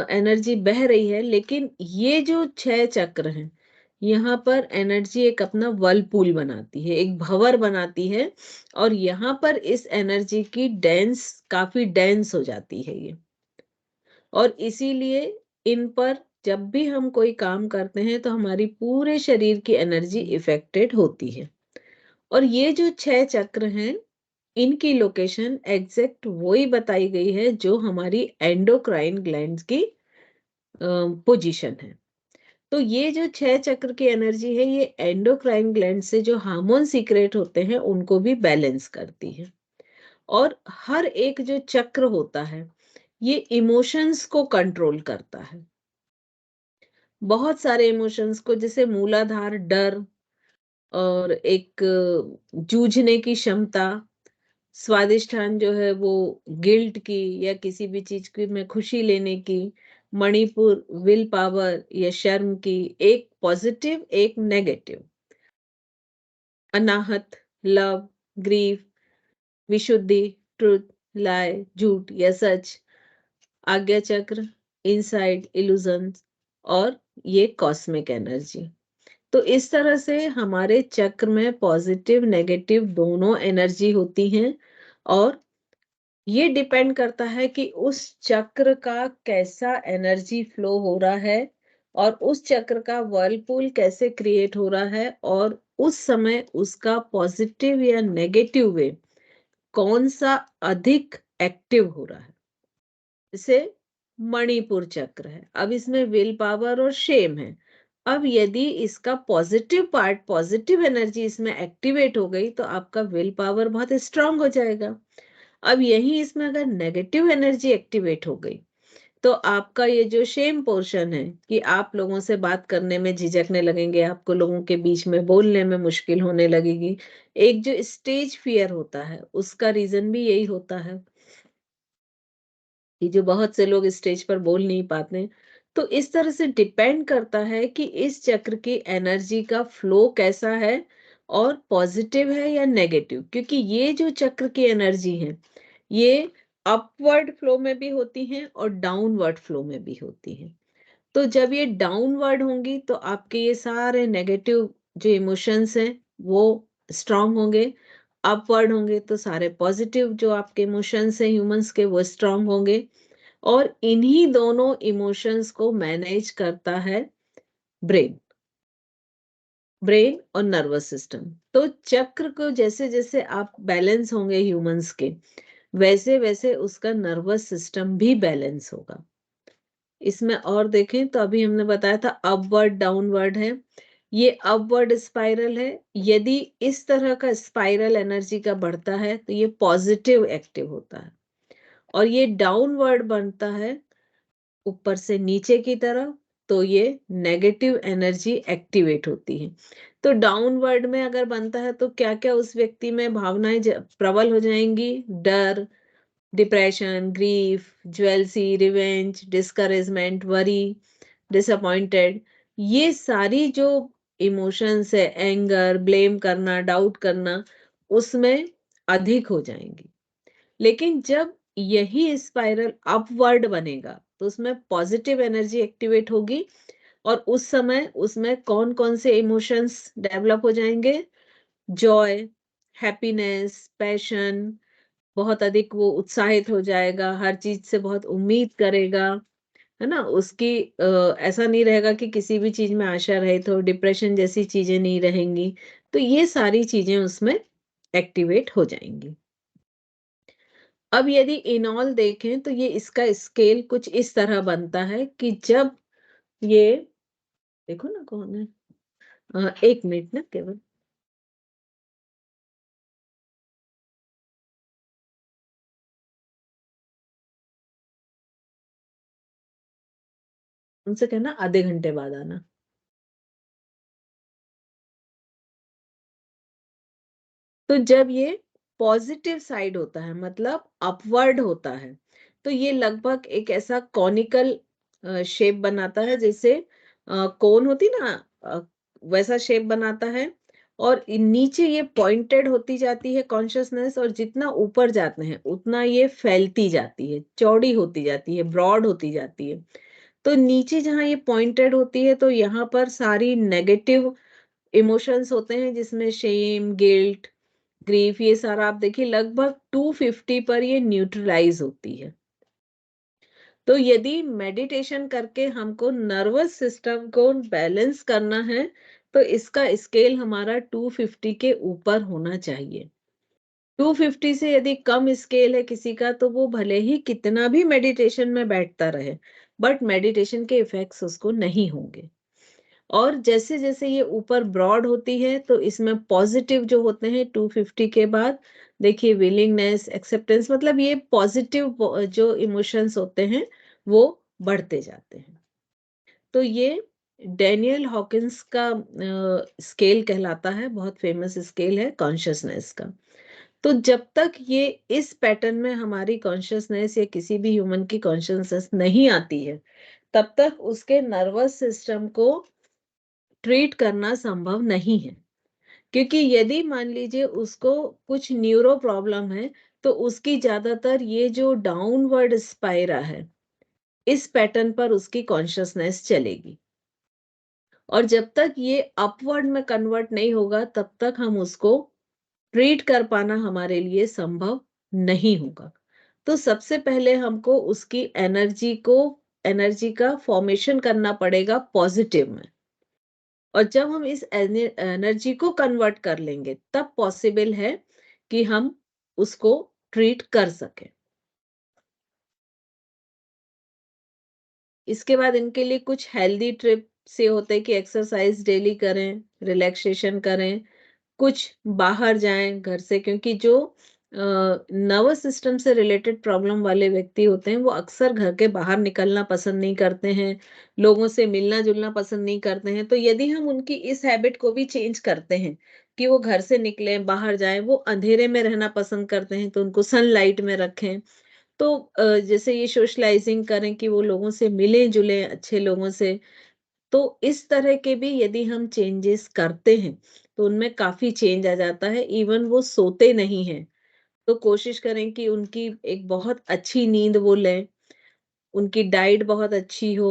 एनर्जी बह रही है, लेकिन ये जो 6 चक्र हैं, यहाँ पर एनर्जी एक अपना वर्लपूल बनाती है, एक भंवर बनाती है, और यहाँ पर इस एनर्जी की काफी डेंस हो जाती है ये। और इसीलिए इन पर जब भी हम कोई काम करते हैं तो हमारी पूरे शरीर की एनर्जी इफेक्टेड होती है। और ये जो 6 चक्र हैं, इनकी लोकेशन एग्जैक्ट वही बताई गई है जो हमारी एंडोक्राइन ग्लैंड्स की पोजीशन है। तो ये जो 6 चक्र की एनर्जी है, ये एंडोक्राइन ग्लैंड से जो हार्मोन सीक्रेट होते हैं उनको भी बैलेंस करती है। और हर एक जो चक्र होता है, ये इमोशंस को कंट्रोल करता है, बहुत सारे इमोशंस को, जैसे मूलाधार डर, और एक जूझने की क्षमता, स्वादिष्ठान जो है वो गिल्ट की या किसी भी चीज की में खुशी लेने की, मणिपुर विल पावर या शर्म की, एक पॉजिटिव एक नेगेटिव, अनाहत लव, ग्रीफ, विशुद्धि, ट्रुथ, लाय, झूठ या सच, आज्ञा चक्र, इनसाइड, इल्यूजन, और ये कॉस्मिक एनर्जी। तो इस तरह से हमारे चक्र में पॉजिटिव नेगेटिव दोनों एनर्जी होती हैं। और ये डिपेंड करता है कि उस चक्र का कैसा एनर्जी फ्लो हो रहा है, और उस चक्र का वर्लपूल कैसे क्रिएट हो रहा है, और उस समय उसका पॉजिटिव या नेगेटिव वे कौन सा अधिक एक्टिव हो रहा है। जैसे मणिपुर चक्र है, अब इसमें विल पावर और शेम है। अब यदि इसका पॉजिटिव पार्ट, पॉजिटिव एनर्जी इसमें एक्टिवेट हो गई, तो आपका विल पावर बहुत स्ट्रांग हो जाएगा। अब यही इसमें अगर नेगेटिव एनर्जी एक्टिवेट हो गई, तो आपका ये जो शेम पोर्शन है, कि आप लोगों से बात करने में झिझकने लगेंगे, आपको लोगों के बीच में बोलने में मुश्किल होने लगेगी। एक जो स्टेज फियर होता है, उसका रीजन भी यही होता है कि जो बहुत से लोग स्टेज पर बोल नहीं पाते। तो इस तरह से डिपेंड करता है कि इस चक्र की एनर्जी का फ्लो कैसा है, और पॉजिटिव है या नेगेटिव, क्योंकि ये जो चक्र की एनर्जी है, ये अपवर्ड फ्लो में भी होती हैं और डाउनवर्ड फ्लो में भी होती हैं। तो जब ये डाउनवर्ड होंगी, तो आपके ये सारे नेगेटिव जो इमोशंस हैं वो स्ट्रांग होंगे। अपवर्ड होंगे तो सारे पॉजिटिव जो आपके इमोशंस हैं ह्यूमंस के, वो स्ट्रांग होंगे। और इन्हीं दोनों इमोशंस को मैनेज करता है ब्रेन ब्रेन और नर्वस सिस्टम। तो चक्र को जैसे जैसे आप बैलेंस होंगे ह्यूमंस के, वैसे वैसे उसका नर्वस सिस्टम भी बैलेंस होगा। इसमें और देखें तो अभी हमने बताया था अपवर्ड डाउनवर्ड है, ये अपवर्ड स्पाइरल है। यदि इस तरह का स्पाइरल एनर्जी का बढ़ता है तो ये पॉजिटिव एक्टिव होता है, और ये डाउनवर्ड बनता है ऊपर से नीचे की तरफ, तो ये नेगेटिव एनर्जी एक्टिवेट होती है। तो डाउनवर्ड में अगर बनता है तो क्या क्या उस व्यक्ति में भावनाएं प्रबल हो जाएंगी? डर, depression, grief, jealousy, revenge, discouragement, worry, disappointed, ये सारी जो इमोशंस है, एंगर, ब्लेम करना, डाउट करना, उसमें अधिक हो जाएंगी। लेकिन जब यही स्पाइरल अपवर्ड बनेगा तो उसमें पॉजिटिव एनर्जी एक्टिवेट होगी, और उस समय उसमें कौन कौन से इमोशंस डेवलप हो जाएंगे? जॉय, हैप्पीनेस, पैशन, बहुत अधिक वो उत्साहित हो जाएगा, हर चीज से बहुत उम्मीद करेगा, है ना? उसकी ऐसा नहीं रहेगा कि किसी भी चीज में आशा रहे, तो डिप्रेशन जैसी चीजें नहीं रहेंगी। तो ये सारी चीजें उसमें एक्टिवेट हो जाएंगी। अब यदि इनॉल देखें तो ये इसका स्केल कुछ इस तरह बनता है कि जब ये, देखो ना कौन है, 1 मिनट ना केवल, उनसे कहना आधे घंटे बाद आना। तो जब ये पॉजिटिव साइड होता है, मतलब अपवर्ड होता है, तो ये लगभग एक ऐसा कॉनिकल शेप बनाता है, जैसे कोन होती ना, वैसा शेप बनाता है। और नीचे ये पॉइंटेड होती जाती है कॉन्शियसनेस, और जितना ऊपर जाते हैं उतना ये फैलती जाती है, चौड़ी होती जाती है, ब्रॉड होती जाती है। तो नीचे जहाँ ये पॉइंटेड होती है तो यहाँ पर सारी नेगेटिव इमोशंस होते हैं, जिसमें शेम, गिल्ट, ग्रीफ, ये सारा आप देखिए लगभग 250 पर ये न्यूट्रलाइज होती है। तो यदि मेडिटेशन करके हमको नर्वस सिस्टम को बैलेंस करना है तो इसका स्केल हमारा 250 के ऊपर होना चाहिए। 250 से यदि कम स्केल है किसी का तो वो भले ही कितना भी मेडिटेशन में बैठता रहे, बट मेडिटेशन के इफेक्ट्स उसको नहीं होंगे। और जैसे जैसे ये ऊपर ब्रॉड होती है तो इसमें पॉजिटिव जो होते हैं 250 के बाद, देखिए विलिंगनेस, एक्सेप्टेंस, मतलब ये पॉजिटिव जो इमोशंस होते हैं वो बढ़ते जाते हैं। तो ये डैनियल हॉकिंस का स्केल कहलाता है, बहुत फेमस स्केल है कॉन्शियसनेस का। तो जब तक ये इस पैटर्न में हमारी कॉन्शियसनेस या किसी भी ह्यूमन की कॉन्शियसनेस नहीं आती है, तब तक उसके नर्वस सिस्टम को ट्रीट करना संभव नहीं है। क्योंकि यदि मान लीजिए उसको कुछ न्यूरो प्रॉब्लम है तो उसकी ज्यादातर ये जो डाउनवर्ड स्पाइरा है, इस पैटर्न पर उसकी कॉन्शियसनेस चलेगी। और जब तक ये अपवर्ड में कन्वर्ट नहीं होगा तब तक हम उसको ट्रीट कर पाना हमारे लिए संभव नहीं होगा। तो सबसे पहले हमको उसकी एनर्जी का फॉर्मेशन करना पड़ेगा पॉजिटिव में। और जब हम इस एनर्जी को कन्वर्ट कर लेंगे तब पॉसिबल है कि हम उसको ट्रीट कर सकें। इसके बाद इनके लिए कुछ हेल्दी ट्रिप से होते हैं कि एक्सरसाइज डेली करें, रिलैक्सेशन करें, कुछ बाहर जाएं घर से, क्योंकि जो नर्वस सिस्टम से रिलेटेड प्रॉब्लम वाले व्यक्ति होते हैं वो अक्सर घर के बाहर निकलना पसंद नहीं करते हैं, लोगों से मिलना जुलना पसंद नहीं करते हैं। तो यदि हम उनकी इस हैबिट को भी चेंज करते हैं कि वो घर से निकलें, बाहर जाएं, वो अंधेरे में रहना पसंद करते हैं तो उनको सनलाइट में रखें। तो जैसे ये सोशलाइजिंग करें कि वो लोगों से मिलें जुलें, अच्छे लोगों से। तो इस तरह के भी यदि हम चेंजेस करते हैं तो उनमें काफी चेंज आ जाता है। इवन वो सोते नहीं हैं तो कोशिश करें कि उनकी एक बहुत अच्छी नींद वो लें, उनकी डाइट बहुत अच्छी हो,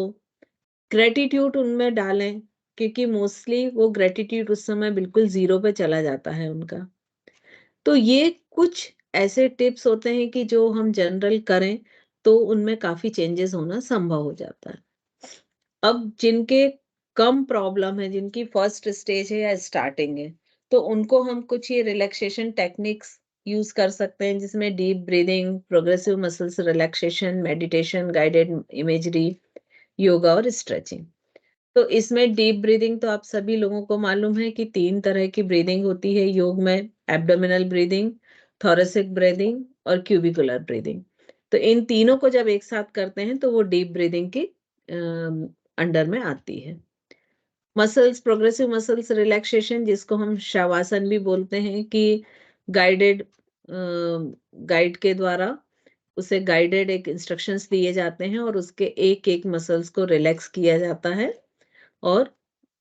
ग्रेटिट्यूड उनमें डालें, क्योंकि मोस्टली वो ग्रेटिट्यूड उस समय बिल्कुल जीरो पे चला जाता है उनका। तो ये कुछ ऐसे टिप्स होते हैं कि जो हम जनरल करें तो उनमें काफी चेंजेस होना संभव हो जाता है। अब जिनके कम प्रॉब्लम है, जिनकी फर्स्ट स्टेज है या स्टार्टिंग है, तो उनको हम कुछ ये रिलैक्सेशन टेक्निक्स यूज कर सकते हैं, जिसमें deep breathing, progressive muscles relaxation, meditation, guided imagery, yoga और स्ट्रेचिंग। तो इसमें डीप ब्रीदिंग तो आप सभी लोगों को मालूम है कि 3 तरह की ब्रीदिंग होती है योग में, एब्डोमिनल ब्रीदिंग, थोरेसिक ब्रीदिंग और क्यूबिकुलर ब्रीदिंग। तो इन तीनों को जब एक साथ करते हैं तो वो डीप ब्रीदिंग की अंडर में आती है। मसल्स, प्रोग्रेसिव मसल्स रिलैक्सेशन, जिसको हम शवासन भी बोलते हैं, कि गाइडेड गाइड के द्वारा उसे गाइडेड एक इंस्ट्रक्शंस दिए जाते हैं और उसके एक एक मसल्स को रिलैक्स किया जाता है और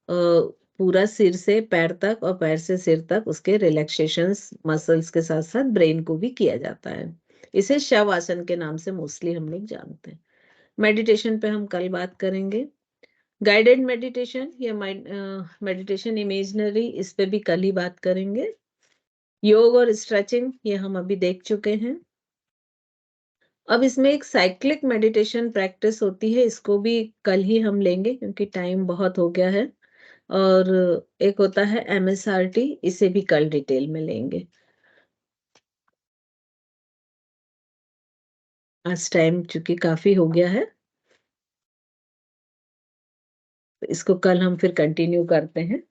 पूरा सिर से पैर तक और पैर से सिर तक उसके रिलैक्सेशंस मसल्स के साथ साथ ब्रेन को भी किया जाता है। इसे शव आसन के नाम से मोस्टली हम लोग जानते हैं। मेडिटेशन पे हम कल बात करेंगे। गाइडेड मेडिटेशन या मेडिटेशन इमेजनरी, इस पे भी कल ही बात करेंगे। योग और स्ट्रेचिंग ये हम अभी देख चुके हैं। अब इसमें एक साइक्लिक मेडिटेशन प्रैक्टिस होती है, इसको भी कल ही हम लेंगे क्योंकि टाइम बहुत हो गया है। और एक होता है MSRT, इसे भी कल डिटेल में लेंगे। आज टाइम चूंकि काफी हो गया है तो इसको कल हम फिर कंटिन्यू करते हैं।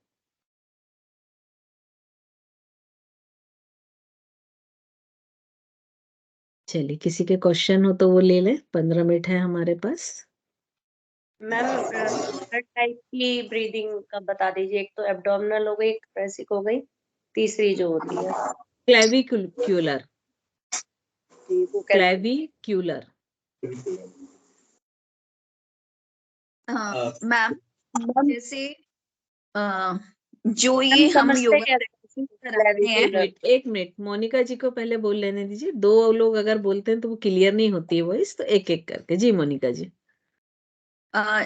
चलिए, किसी के क्वेश्चन हो तो वो ले लें, 15 मिनट है हमारे पास। मैम हर टाइप की ब्रीदिंग का बता दीजिए। एक तो एब्डोमिनल हो गई, एक थोरेसिक हो गई, तीसरी जो होती है क्लेविक्यूलर। वो कैसे? क्लेविक्यूलर। मैम जैसे जो ये मैम हम समझते योगा क्या प्रैक्टिस कराते हैं, एक मिनट मोनिका जी को पहले बोल लेने दीजिए। 2 लोग अगर बोलते हैं तो वो क्लियर नहीं होती है वॉइस, तो एक एक करके। जी मोनिका जी।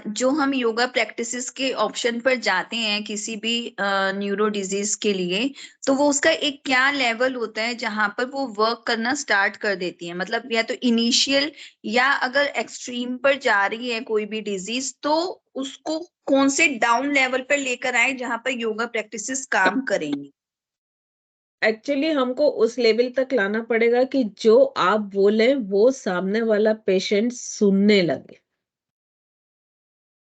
जो हम योगा प्रैक्टिसेस के ऑप्शन पर जाते हैं किसी भी न्यूरो डिजीज के लिए, तो वो उसका एक क्या लेवल होता है जहां पर वो वर्क करना स्टार्ट कर देती है? मतलब या तो इनिशियल, या अगर एक्सट्रीम पर जा रही है कोई भी डिजीज तो उसको कौन से डाउन लेवल पर लेकर आए जहां पर योगा प्रैक्टिसेस काम करेंगी? एक्चुअली हमको उस लेवल तक लाना पड़ेगा कि जो आप बोले वो सामने वाला पेशेंट सुनने लगे।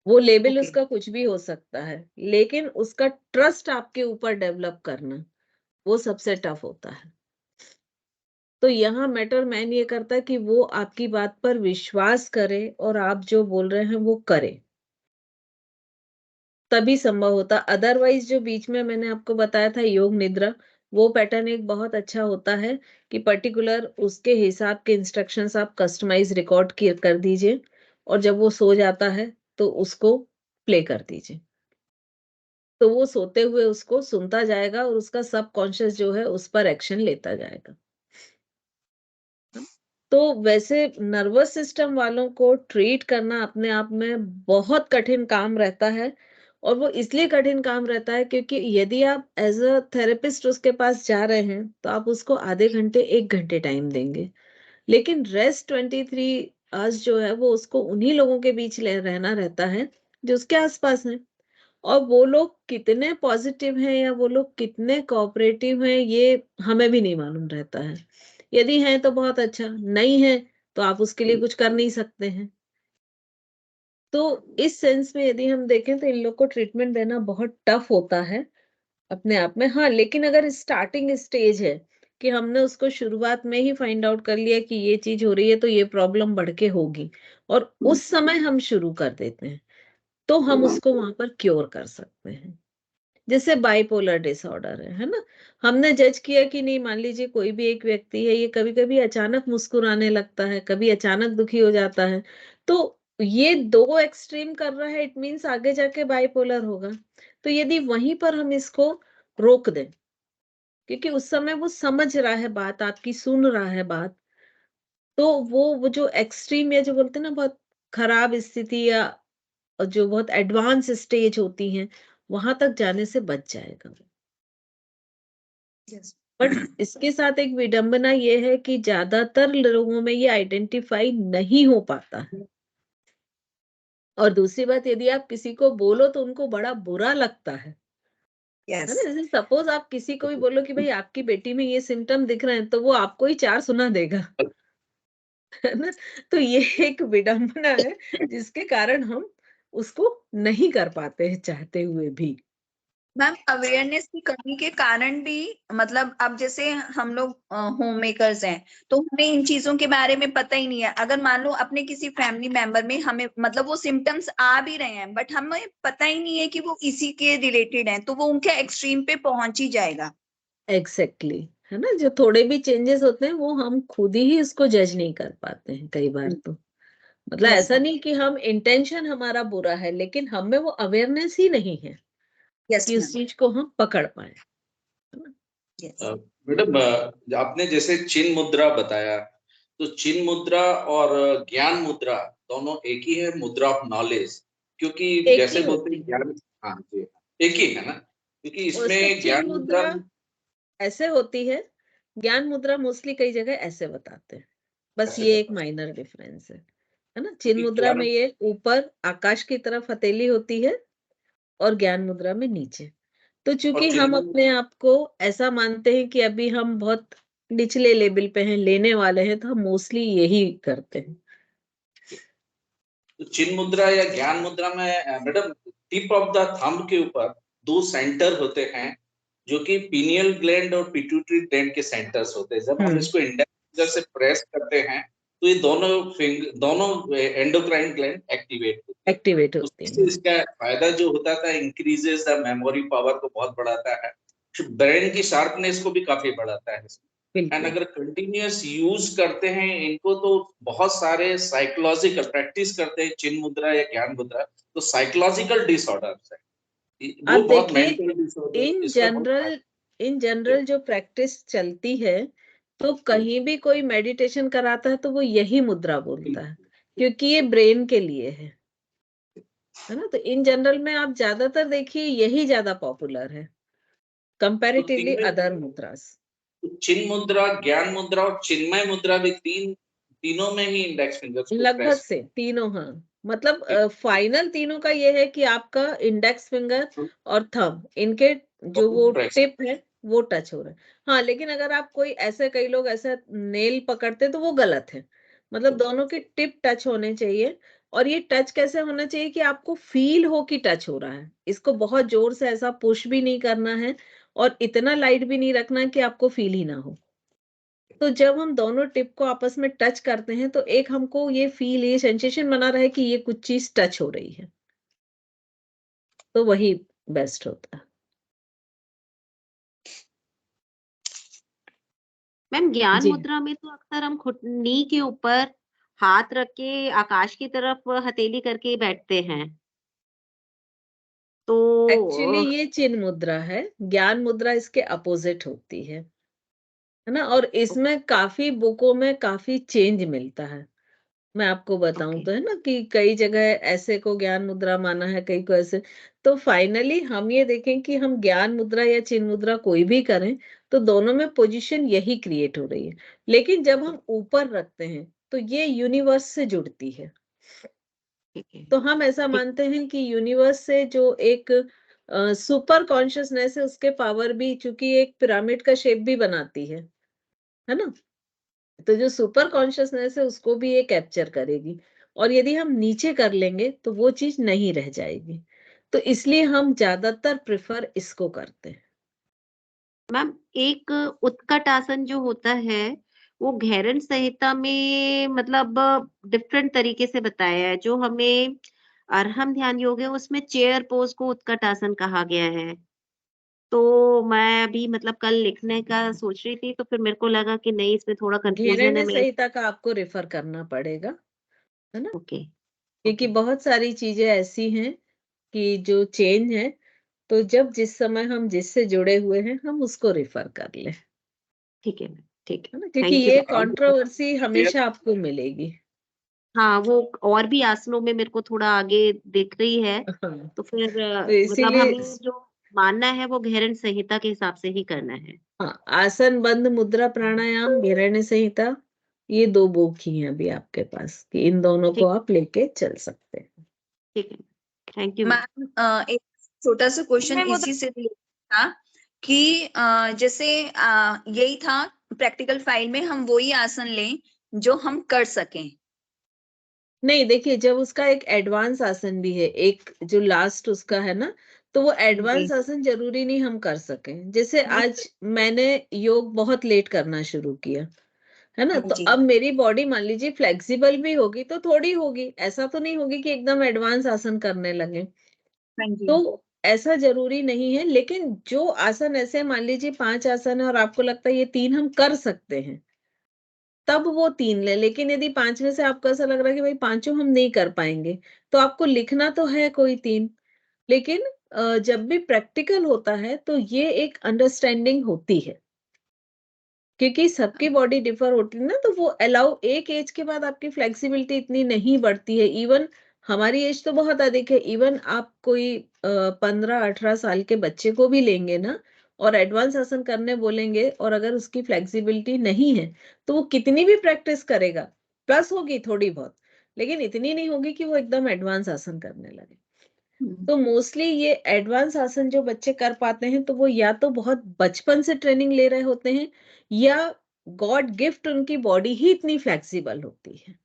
वो लेवल Okay. उसका कुछ भी हो सकता है, लेकिन उसका ट्रस्ट आपके ऊपर डेवलप करना वो सबसे टफ होता है। तो यहाँ मैटर मैन ये करता है कि वो आपकी बात पर विश्वास करे और आप जो बोल रहे हैं वो करे, तभी संभव होता। अदरवाइज जो बीच में मैंने आपको बताया था योग निद्रा, वो पैटर्न एक बहुत अच्छा होता है कि पर्टिकुलर उसके हिसाब के इंस्ट्रक्शंस आप कस्टमाइज रिकॉर्ड कर दीजिए और जब वो सो जाता है तो उसको प्ले कर दीजिए। तो वो सोते हुए उसको सुनता जाएगा और उसका सबकॉन्शियस जो है उस पर एक्शन लेता जाएगा। तो वैसे नर्वस सिस्टम वालों को ट्रीट करना अपने आप में बहुत कठिन काम रहता है। और वो इसलिए कठिन काम रहता है क्योंकि यदि आप एज अ थेरेपिस्ट उसके पास जा रहे हैं तो आप उसको आधे घंटे 1 घंटे टाइम देंगे, लेकिन रेस्ट 23 आवर्स जो है वो उसको उन्हीं लोगों के बीच रहना रहता है जो उसके आसपास हैं। और वो लोग कितने पॉजिटिव हैं या वो लोग कितने कोऑपरेटिव हैं ये हमें भी नहीं मालूम रहता है। यदि हैं तो बहुत अच्छा, नहीं है तो आप उसके लिए कुछ कर नहीं सकते हैं। तो इस सेंस में यदि हम देखें तो इन लोग को ट्रीटमेंट देना बहुत टफ होता है अपने आप में। हाँ, लेकिन अगर स्टार्टिंग स्टेज है कि हमने उसको शुरुआत में ही फाइंड आउट कर लिया कि ये चीज हो रही है तो ये प्रॉब्लम बढ़ के होगी और उस समय हम शुरू कर देते हैं, तो हम उसको वहां पर क्योर कर सकते हैं। जैसे बाइपोलर डिसऑर्डर है ना। हमने जज किया कि नहीं, मान लीजिए कोई भी एक व्यक्ति है, ये कभी कभी अचानक मुस्कुराने लगता है, कभी अचानक दुखी हो जाता है, तो ये 2 एक्सट्रीम कर रहा है, इट मीन्स आगे जाके बाइपोलर होगा। तो यदि वहीं पर हम इसको रोक दें, क्योंकि उस समय वो समझ रहा है बात आपकी, सुन रहा है बात, तो वो जो एक्सट्रीम या जो बोलते हैं ना बहुत खराब स्थिति या जो बहुत एडवांस स्टेज होती हैं, वहां तक जाने से बच जाएगा। Yes. बट इसके साथ एक विडंबना ये है कि ज्यादातर लोगों में ये आइडेंटिफाई नहीं हो पाता है। और दूसरी बात, यदि आप किसी को बोलो तो उनको बड़ा बुरा लगता है ना। Yes. जैसे सपोज आप किसी को भी बोलो कि भाई आपकी बेटी में ये सिम्टम दिख रहे हैं, तो वो आपको ही 4 सुना देगा, है ना। तो ये एक विडंबना है जिसके कारण हम उसको नहीं कर पाते हैं चाहते हुए भी। मैम, अवेयरनेस की कमी के कारण भी, मतलब अब जैसे हम लोग होम मेकर्स हैं, तो हमें इन चीजों के बारे में पता ही नहीं है। अगर मान लो अपने किसी फैमिली मेंबर में हमें मतलब वो सिम्टम्स आ भी रहे हैं, बट हमें पता ही नहीं है कि वो इसी के रिलेटेड हैं, तो वो उनके एक्सट्रीम पे पहुंच ही जाएगा। एग्जैक्टली, है ना। जो थोड़े भी चेंजेस होते हैं वो हम खुद ही इसको जज नहीं कर पाते हैं कई बार। तो मतलब Yes, ऐसा ma'am. नहीं कि हम इंटेंशन हमारा बुरा है, लेकिन हम में वो अवेयरनेस ही नहीं है Yes, कि उस ma'am. चीज को हम पकड़ पाए। Yes. मैडम, आपने जैसे चिन्ह मुद्रा बताया, तो चिन्ह मुद्रा और ज्ञान मुद्रा दोनों एक ही है, मुद्रा ऑफ नॉलेज, क्योंकि एक जैसे ही बोलते होती हैं है। ज्ञान, हाँ जी, एक ही है ना, क्योंकि और उसमें इसमें चिन्ह ज्ञान मुद्रा, मुद्रा ऐसे होती है, ज्ञान मुद्रा मोस्टली कई जगह ऐसे बताते हैं। बस ऐसे ये एक बताते माइनर डिफरेंस है ना। चिन्ह क्योंकि मुद्रा ज्ञान, में ये ऊपर आकाश की तरफ हथेली होती है और ज्ञान मुद्रा में नीचे। तो चूंकि और हम चिन्ह, अपने आप को ऐसा मानते हैं कि अभी हम बहुत निचले लेवल पे हैं, लेने वाले हैं, तो हम मोस्टली यही करते हैं। तो चिन्ह मुद्रा या ज्ञान मुद्रा में madam, tip of the thumb के ऊपर 2 सेंटर होते हैं, जो कि पीनियल ग्लैंड और पिट्यूटरी ग्लैंड के सेंटर्स होते हैं। जब हम इसको इंडेक्स फिंगर से प्रेस करते हैं, तो ये दोनों एंडोक्राइन ग्लैंड एक्टिवेट होते हैं। एक्टिवेट होती उससे है। इसका फायदा जो होता था, इंक्रीजेस द मेमोरी पावर को बहुत बढ़ाता है, ब्रेन की शार्पनेस को भी काफी बढ़ाता है। एंड बिल्कुल। अगर कंटिन्यूअस यूज करते हैं इनको, तो बहुत सारे साइकोलॉजिकल प्रैक्टिस करते हैं चिन्ह मुद्रा या ज्ञान मुद्रा, तो साइकोलॉजिकल डिसऑर्डर्स है, आप वो बहुत देखिए, मेंटल डिसऑर्डर, इन इसमें बहुत जनरल इन जनरल जो प्रैक्टिस चलती है, तो जी, कहीं भी कोई मेडिटेशन कराता है तो वो यही मुद्रा बोलता है, बिल्कुल। क्योंकि ये ब्रेन के लिए है ना। तो इन जनरल में आप ज्यादातर देखिए यही ज्यादा पॉपुलर है तो कंपैरेटिवली तीनों, अदर मुद्रास। चिन्ह मुद्रा, ज्ञान मुद्रा और चिन्मय मुद्रा भी तीनों में ही इंडेक्स फिंगर्स को लगभग प्रेस से तीनों, हाँ। मतलब फाइनल तीनों का ये है कि आपका इंडेक्स फिंगर और थंब, इनके जो वो प्रेस। टिप है वो टच हो रहा है। हाँ, लेकिन अगर आप कोई ऐसे, कई लोग ऐसे नेल पकड़ते हैं तो वो गलत है। मतलब दोनों की टिप टच होने चाहिए। और ये टच कैसे होना चाहिए कि आपको फील हो कि टच हो रहा है। इसको बहुत जोर से ऐसा पुश भी नहीं करना है और इतना लाइट भी नहीं रखना कि आपको फील ही ना हो। तो जब हम दोनों टिप को आपस में टच करते हैं तो एक हमको ये फील, ये सेंसेशन बना रहा है कि ये कुछ चीज टच हो रही है, तो वही बेस्ट होता है। मैम, ज्ञान जी, मुद्रा में तो अक्सर हम घुटनी के ऊपर हाथ रख के आकाश की तरफ हथेली करके बैठते हैं। एक्चुअली तो ये चिन्ह मुद्रा है, ज्ञान मुद्रा इसके अपोजिट होती है ना। और इसमें काफी बुकों में काफी चेंज मिलता है। मैं आपको बताऊं ओके, तो है ना कि कई जगह ऐसे को ज्ञान मुद्रा माना है, कई को ऐसे। तो फाइनली हम ये देखें कि हम ज्ञान मुद्रा या चिन्ह मुद्रा कोई भी करें, तो दोनों में पोजीशन यही क्रिएट हो रही है। लेकिन जब हम ऊपर रखते हैं तो ये यूनिवर्स से जुड़ती है। ठीक है, तो हम ऐसा ठीक। मानते हैं कि यूनिवर्स से जो एक सुपर कॉन्शियसनेस है, उसके पावर भी, चूंकि एक पिरामिड का शेप भी बनाती है ना। तो जो सुपर कॉन्शियसनेस है उसको भी ये कैप्चर करेगी। और यदि हम नीचे कर लेंगे तो वो चीज नहीं रह जाएगी। तो इसलिए हम ज्यादातर प्रेफर इसको करते हैं। मैम, एक उत्कट आसन जो होता है, वो घेरन संहिता में मतलब डिफरेंट तरीके से बताया है। जो हमें अरहम ध्यान योग है उसमें चेयर पोज को उत्कट आसन कहा गया है। तो मैं अभी मतलब कल लिखने का सोच रही थी, तो फिर मेरे को लगा कि नहीं, इसमें थोड़ा कंफ्यूजन है। घेरण्य मैं संहिता का आपको रेफर करना पड़ेगा, है ना। ओके, क्योंकि ओके, बहुत सारी चीजें ऐसी हैं कि जो चेंज है, तो जब जिस समय हम जिससे जुड़े हुए हैं हम उसको रेफर कर लें, ठीक है मैम, ठीक है। है ना। क्योंकि थैंक यू। ये कंट्रोवर्सी हमेशा आपको मिलेगी। हाँ, वो और भी आसनों में मेरे को थोड़ा आगे दिख रही है। हाँ, तो फिर तो मतलब इसीलिए हमें जो मानना है वो घेरन संहिता के हिसाब से ही करना है। हाँ, आसन, बंद मुद्रा, प्राणायाम, हिरण्य संहिता, ये 2 बुक ही हैं अभी आपके पास कि इन दोनों को ठीक आप लेके चल सकते हैं। ठीक है, थैंक यू। मैम एक छोटा सा क्वेश्चन मैं इसी से related था कि जैसे यही था प्रैक्टिकल फाइल में हम वही आसन लें जो हम कर सकें। नहीं, देखिए, जब उसका एक एडवांस आसन भी है, एक जो लास्ट उसका है ना, तो वो एडवांस आसन जरूरी नहीं हम कर सकें। जैसे आज मैंने योग बहुत लेट करना शुरू किया, है ना, तो जी। अब मेरी बॉडी मान लीजिए फ्लेक्सिबल भी होगी तो थोड़ी होगी, ऐसा तो नहीं होगी कि एकदम एडवांस आसन करने लगे। हाँ जी। तो ऐसा जरूरी नहीं है, लेकिन जो आसन ऐसे मान लीजिए 5 आसन है और आपको लगता है ये 3 हम कर सकते हैं, तब वो 3 ले। लेकिन यदि 5 में से आपको ऐसा लग रहा है कि भाई पांचों हम नहीं कर पाएंगे, तो आपको लिखना तो है कोई 3। लेकिन जब भी प्रैक्टिकल होता है तो ये एक अंडरस्टैंडिंग होती है, क्योंकि सबकी बॉडी डिफर होती है ना, तो वो अलाउ, एक एज के बाद आपकी फ्लेक्सिबिलिटी इतनी नहीं बढ़ती है। इवन हमारी एज तो बहुत अधिक है, इवन आप कोई 15-18 साल के बच्चे को भी लेंगे ना और एडवांस आसन करने बोलेंगे, और अगर उसकी फ्लेक्सिबिलिटी नहीं है तो वो कितनी भी प्रैक्टिस करेगा, प्लस होगी थोड़ी बहुत, लेकिन इतनी नहीं होगी कि वो एकदम एडवांस आसन करने लगे। तो मोस्टली ये एडवांस आसन जो बच्चे कर पाते हैं, तो वो या तो बहुत बचपन से ट्रेनिंग ले रहे होते हैं, या गॉड गिफ्ट उनकी बॉडी ही इतनी फ्लेक्सिबल होती है।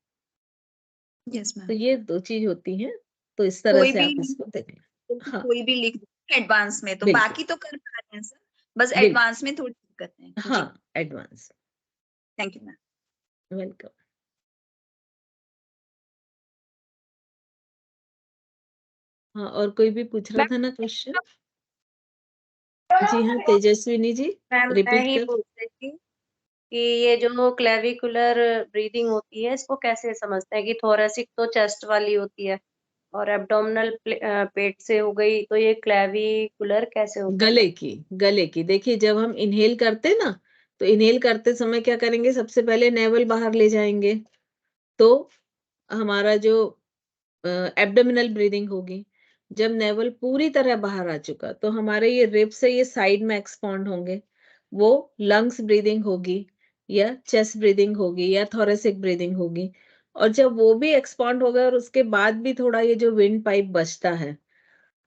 यस तो मैम। ये 2 चीज होती हैं, तो इस तरह कोई से भी आप इसको देख लें। हाँ, कोई भी लिख एडवांस में, तो बिल्कुल, बाकी तो कर पा रहे हैं सर, बस बिल्कुल, एडवांस में थोड़ी दिक्कत है। जी, हाँ, advance. Thank you ma'am. Welcome. हाँ, और कोई भी पूछ रहा था ना क्वेश्चन? जी हाँ, तेजस्विनी जी, मैम मैं रिपीट ही कर। पूछ रही थी कि ये जो क्लेविकुलर ब्रीदिंग होती है इसको कैसे समझते हैं कि थोरेसिक तो चेस्ट वाली होती है और एब्डोमिनल पेट से हो गई, तो ये क्लेविकुलर कैसे होता है? गले की देखिए, जब हम इनहेल करते ना, तो इनहेल करते समय क्या करेंगे, सबसे पहले नेवल बाहर ले जाएंगे, तो हमारा जो एब्डोमिनल ब्रीदिंग होगी। जब नेवल पूरी तरह बाहर आ चुका तो हमारे ये रिब्स से ये साइड में एक्सपांड होंगे, वो लंग्स ब्रीदिंग होगी, या चेस्ट ब्रीदिंग होगी, या थोरेसिक ब्रीदिंग होगी। और जब वो भी एक्सपांड हो गया और उसके बाद भी थोड़ा ये जो विंड पाइप बचता है,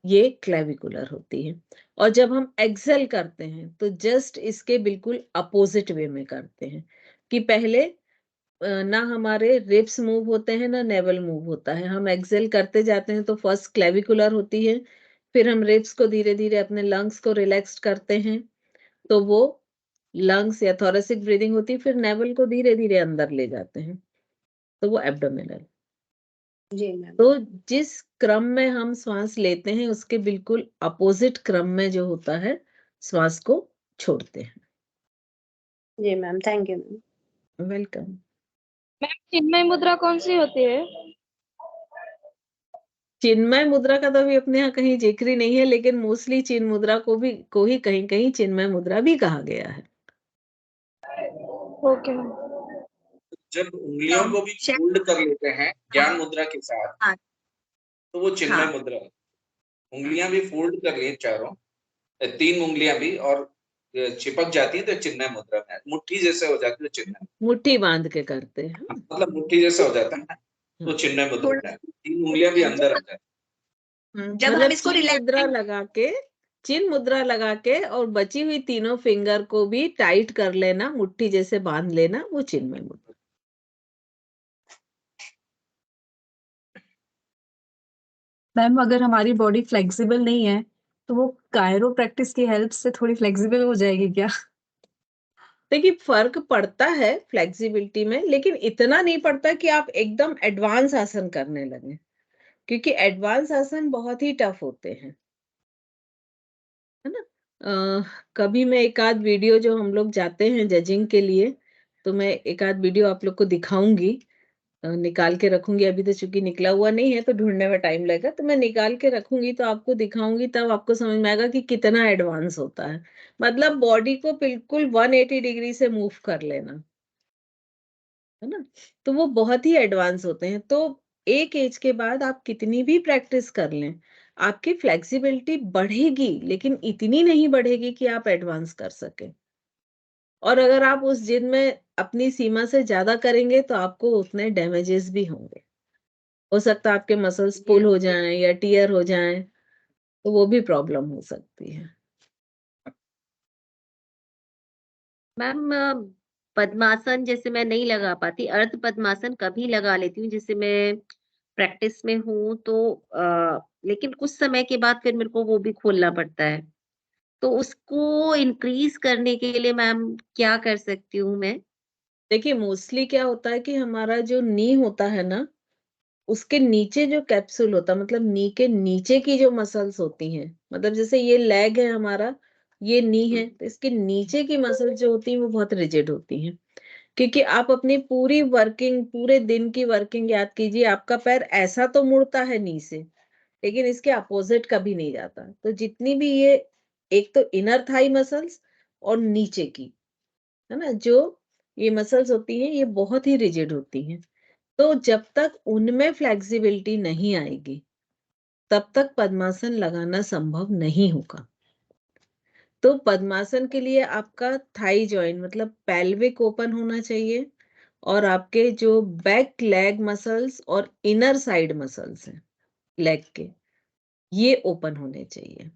ये क्लेविकुलर होती है। और जब हम एक्सेल करते हैं तो जस्ट इसके बिल्कुल अपोजिट वे में करते हैं, कि पहले ना हमारे रिब्स मूव होते हैं ना नेवल मूव होता है। हम एक्सेल करते जाते हैं तो फर्स्ट क्लेविकुलर होती है, फिर हम रिब्स को धीरे धीरे अपने लंग्स को रिलैक्स करते हैं, तो वो लंग्स या थोरेसिक ब्रीदिंग होती है, फिर नेवल को धीरे धीरे अंदर ले जाते हैं, तो वो एब्डोमिनल। जी मैम। तो जिस क्रम में हम श्वास लेते हैं उसके बिल्कुल अपोजिट क्रम में जो होता है, श्वास को छोड़ते हैं। जी ma'am, thank you ma'am. Welcome. Ma'am Chinmaya mudra कौन सी होती है? चिन्मय मुद्रा का तो अभी अपने यहाँ कहीं जिक्र ही नहीं है, लेकिन मोस्टली चिन्ह मुद्रा को ही कहीं कहीं चिन्मय मुद्रा भी कहा गया है। Okay ma'am. जब उंगलियों को भी फोल्ड कर लेते हैं ज्ञान मुद्रा के साथ, हाँ। तो वो चिन्मय हाँ। मुद्रा है। उंगलियां भी फोल्ड कर लिए चारों, 3 उंगलियां भी, और चिपक जाती है तो चिन्मय मुद्रा में, मुट्ठी जैसे हो जाती है चिन्मय, मुट्ठी बांध के करते हैं। मतलब मुट्ठी जैसा हो जाता है तो चिन्मय मुद्रा में 3 उंगलियां भी अंदर आ जाती है। जब हम मतलब इसको चिन्ह मुद्रा लगा के, चिन्ह मुद्रा लगा के और बची हुई तीनों फिंगर को भी टाइट कर लेना, मुट्ठी जैसे बांध लेना, वो चिन्मय मुद्रा। मैम अगर हमारी बॉडी फ्लेक्सिबल नहीं है तो वो कायरो प्रैक्टिस की हेल्प से थोड़ी फ्लेक्सिबल हो जाएगी क्या? देखिए, फर्क पड़ता है फ्लेक्सिबिलिटी में, लेकिन इतना नहीं पड़ता कि आप एकदम एडवांस आसन करने लगे, क्योंकि एडवांस आसन बहुत ही टफ होते हैं, है ना। कभी मैं एक आध वीडियो, जो हम लोग जाते हैं जजिंग के लिए, तो मैं एक आध वीडियो आप लोग को दिखाऊंगी, निकाल के रखूंगी। अभी तो चूंकि निकला हुआ नहीं है तो ढूंढने में टाइम लगेगा, तो मैं निकाल के रखूंगी तो आपको दिखाऊंगी, तब आपको समझ में आएगा कि कितना एडवांस होता है। मतलब बॉडी को बिल्कुल 180 डिग्री से मूव कर लेना, है ना, तो वो बहुत ही एडवांस होते हैं। तो एक एज के बाद आप कितनी भी प्रैक्टिस कर लें, आपकी फ्लेक्सिबिलिटी बढ़ेगी, लेकिन इतनी नहीं बढ़ेगी कि आप एडवांस कर सकें। और अगर आप उस जिन में अपनी सीमा से ज्यादा करेंगे तो आपको उतने डैमेजेस भी होंगे। हो सकता है आपके मसल्स पुल हो जाएं या टियर हो जाएं, तो वो भी प्रॉब्लम हो सकती है। मैम पद्मासन जैसे मैं नहीं लगा पाती, अर्ध पद्मासन कभी लगा लेती हूँ, जैसे मैं प्रैक्टिस में हूँ तो लेकिन कुछ समय के बाद फिर मेरे को वो भी खोलना पड़ता है। तो उसको इंक्रीज करने के लिए मैम क्या कर सकती हूँ मैं? देखिए मोस्टली क्या होता है कि हमारा जो नी होता है ना, उसके नीचे जो कैप्सूल होता है, मतलब नी के नीचे की जो मसल्स होती हैं, मतलब जैसे ये लेग है हमारा, ये नी है, तो इसके नीचे की मसल जो होती है वो बहुत रिजिड होती हैं। क्योंकि आप अपनी पूरी वर्किंग, पूरे दिन की वर्किंग याद कीजिए, आपका पैर ऐसा तो मुड़ता है नी से, लेकिन इसके अपोजिट कभी नहीं जाता। तो जितनी भी ये, एक तो इनर थाई मसल्स और नीचे की, है ना, जो ये मसल्स होती हैं, ये बहुत ही रिजिड होती हैं। तो जब तक उनमें फ्लेक्सिबिलिटी नहीं आएगी, तब तक पद्मासन लगाना संभव नहीं होगा। तो पद्मासन के लिए आपका थाई जॉइंट, मतलब पेल्विक ओपन होना चाहिए, और आपके जो बैक लेग मसल्स और इनर साइड मसल्स हैं लेग के, ये ओपन होने चाहिए।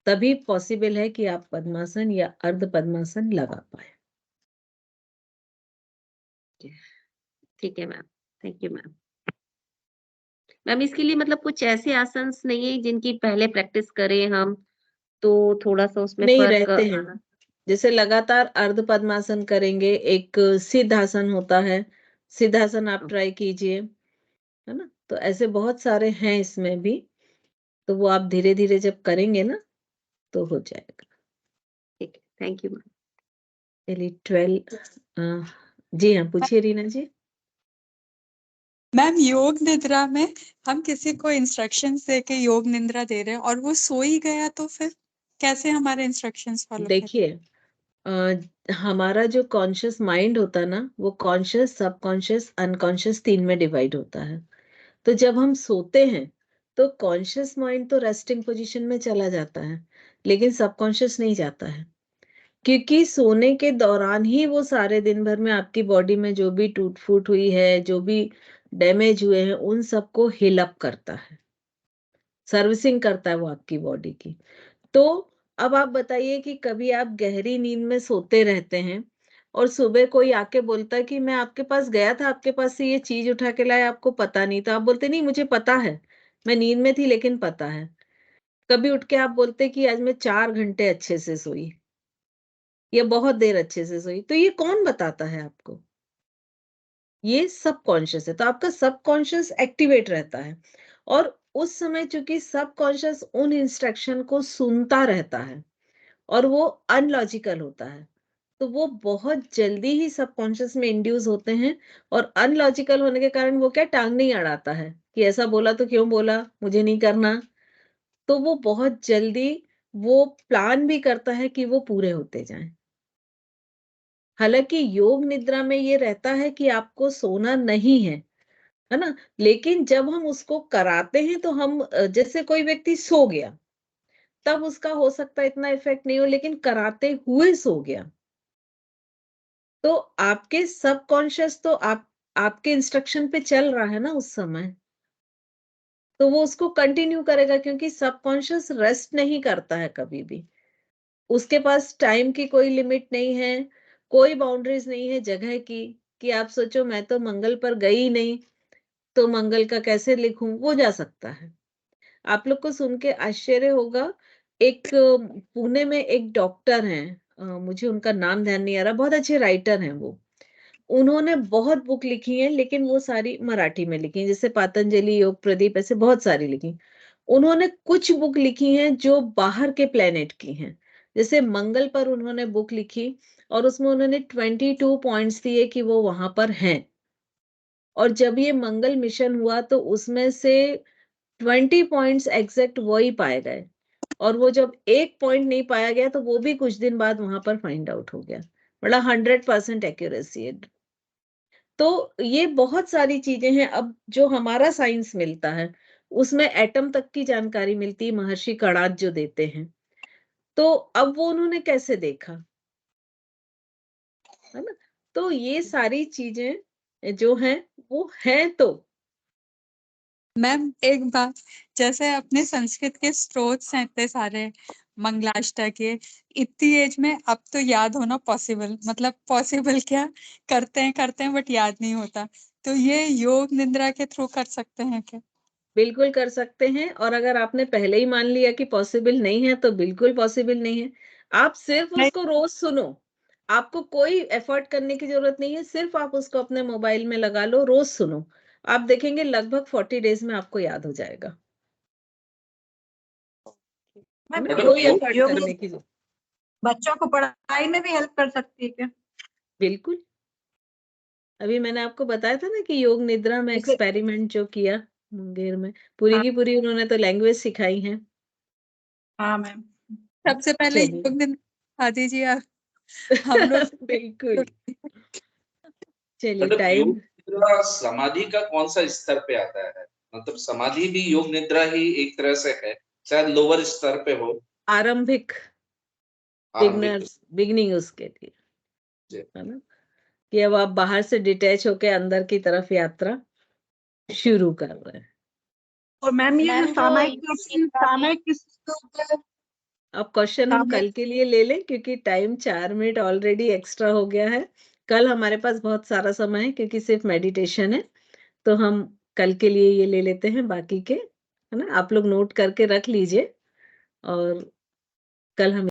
तभी पॉसिबल है कि आप पद्मासन या अर्ध पद्मासन लगा पाए। ठीक है ma'am, thank you ma'am. Ma'am इसके लिए मतलब कुछ ऐसे आसन्स नहीं है जिनकी पहले प्रैक्टिस करें हम तो थोड़ा सा उसमें नहीं फर्क रहते हैं। आना? जैसे लगातार अर्ध पद्मासन करेंगे, एक सिद्धासन होता है, सिद्धासन आप ट्राई कीजिए, है ना। तो ऐसे बहुत सारे हैं इसमें भी, तो वो आप धीरे धीरे जब करेंगे ना तो हो जाएगा। ठीक है, थैंक यू मैम। चलिए 12 जी हाँ, पूछिए रीना जी। मैम योग निद्रा में हम किसी को इंस्ट्रक्शंस दे के योग निद्रा दे रहे हैं और वो सो ही गया, तो फिर कैसे हमारे इंस्ट्रक्शंस फॉलो करें? देखिए हमारा जो कॉन्शियस माइंड होता है ना, वो कॉन्शियस, सबकॉन्शियस, अनकॉन्शियस 3 में डिवाइड होता है। तो जब हम सोते हैं तो कॉन्शियस माइंड तो रेस्टिंग पोजीशन में चला जाता है, लेकिन सबकॉन्शियस नहीं जाता है, क्योंकि सोने के दौरान ही वो सारे दिन भर में आपकी बॉडी में जो भी टूट फूट हुई है, जो भी डैमेज हुए हैं, उन सबको हील अप करता है, सर्विसिंग करता है वो आपकी बॉडी की। तो अब आप बताइए कि कभी आप गहरी नींद में सोते रहते हैं और सुबह कोई आके बोलता है कि मैं आपके पास गया था, आपके पास से ये चीज उठा के लाया, आपको पता नहीं, तो आप बोलते नहीं मुझे पता है, मैं नींद में थी लेकिन पता है। कभी उठ के आप बोलते कि आज मैं 4 घंटे अच्छे से सोई या बहुत देर अच्छे से सोई, तो ये कौन बताता है आपको? ये सबकॉन्शियस है। तो आपका सबकॉन्शियस एक्टिवेट रहता है, और उस समय चूंकि सबकॉन्शियस उन इंस्ट्रक्शन को सुनता रहता है और वो अनलॉजिकल होता है, तो वो बहुत जल्दी ही सबकॉन्शियस में इंड्यूस होते हैं। और अनलॉजिकल होने के कारण वो क्या, टांग नहीं अड़ाता है कि ऐसा बोला तो क्यों बोला, मुझे नहीं करना। तो वो बहुत जल्दी वो प्लान भी करता है कि वो पूरे होते जाएं। हालांकि योग निद्रा में ये रहता है कि आपको सोना नहीं है ना, लेकिन जब हम उसको कराते हैं तो हम जैसे कोई व्यक्ति सो गया, तब उसका हो सकता है इतना इफेक्ट नहीं हो, लेकिन कराते हुए सो गया, तो आपके सबकॉन्शियस तो आपके इंस्ट्रक्शन पे चल रहा है ना उस समय, तो वो उसको कंटिन्यू करेगा, क्योंकि सबकॉन्शियस रेस्ट नहीं करता है कभी भी। उसके पास टाइम की कोई लिमिट नहीं है, कोई बाउंड्रीज नहीं है जगह की, कि आप सोचो मैं तो मंगल पर गई नहीं, तो मंगल का कैसे लिखूं, वो जा सकता है। आप लोग को सुन के आश्चर्य होगा, एक पुणे में एक डॉक्टर हैं, मुझे उनका नाम ध्यान नहीं आ रहा, बहुत अच्छे राइटर हैं वो। उन्होंने बहुत बुक लिखी है, लेकिन वो सारी मराठी में लिखी हैं, जैसे पातंजलि योग प्रदीप, ऐसे बहुत सारी लिखी। उन्होंने कुछ बुक लिखी हैं जो बाहर के प्लेनेट की हैं। जैसे मंगल पर उन्होंने बुक लिखी, और उसमें उन्होंने 22 पॉइंट्स दिए कि वो वहां पर हैं। और जब ये मंगल मिशन हुआ तो उसमें से 20 पॉइंट्स एग्जैक्ट वही पाए गए, और वो जब एक पॉइंट नहीं पाया गया तो वो भी कुछ दिन बाद वहां पर फाइंड आउट हो गया। मतलब 100% एक्यूरेसी है। तो ये बहुत सारी चीजें हैं। अब जो हमारा साइंस मिलता है उसमें एटम तक की जानकारी मिलती है, महर्षि कणाद जो देते हैं। तो अब वो उन्होंने कैसे देखा, है ना। तो ये सारी चीजें जो हैं वो हैं। तो मैम एक बात, जैसे अपने संस्कृत के स्रोत हैं इतने सारे, मंगलाष्टक के, इतनी एज में अब तो याद होना पॉसिबल, मतलब पॉसिबल क्या, करते हैं बट याद नहीं होता, तो ये योग निद्रा के थ्रू कर सकते हैं क्या? बिल्कुल कर सकते हैं, और अगर आपने पहले ही मान लिया कि पॉसिबल नहीं है तो बिल्कुल पॉसिबल नहीं है। आप सिर्फ नहीं। उसको रोज सुनो, आपको कोई एफर्ट करने की जरूरत नहीं है, सिर्फ आप उसको अपने मोबाइल में लगा लो, रोज सुनो, आप देखेंगे लगभग 40 डेज में आपको याद हो जाएगा। है मैम ना, मैडम कोई योग एफर्ट योग करने की जरूरत। बच्चों को पढ़ाई में भी हेल्प कर सकती है क्या? बिल्कुल, अभी मैंने आपको बताया था ना कि योग निद्रा में जैसे एक्सपेरिमेंट जो किया मुंगेर में, पूरी हाँ की पूरी उन्होंने तो लैंग्वेज सिखाई है। हाँ मैम। सबसे पहले चलिए योग निद्रा सिखा दीजिए आप, हम लोग बिल्कुल। चलिए मतलब योग टाइम, निद्रा समाधि का कौन सा स्तर पे आता है? मतलब समाधि भी योग निद्रा ही एक तरह से है, शायद लोअर स्तर पे हो, आरंभिक, आरंभिक। बिगनिंग उसके लिए, जी। है ना, कि अब आप बाहर से डिटैच होके अंदर की तरफ यात्रा शुरू कर रहे हैं। और मैम ये जो मैम जो सामायिक योग निद्रा की सामायिक किसके ऊपर अब क्वेश्चन हम सामायिक कल के लिए ले लें, क्योंकि टाइम 4 मिनट ऑलरेडी एक्स्ट्रा हो गया है। कल हमारे पास बहुत सारा समय है, क्योंकि सिर्फ मेडिटेशन है, तो हम कल के लिए ये ले लेते हैं बाकी के, है ना। आप लोग नोट करके रख लीजिए, और कल हम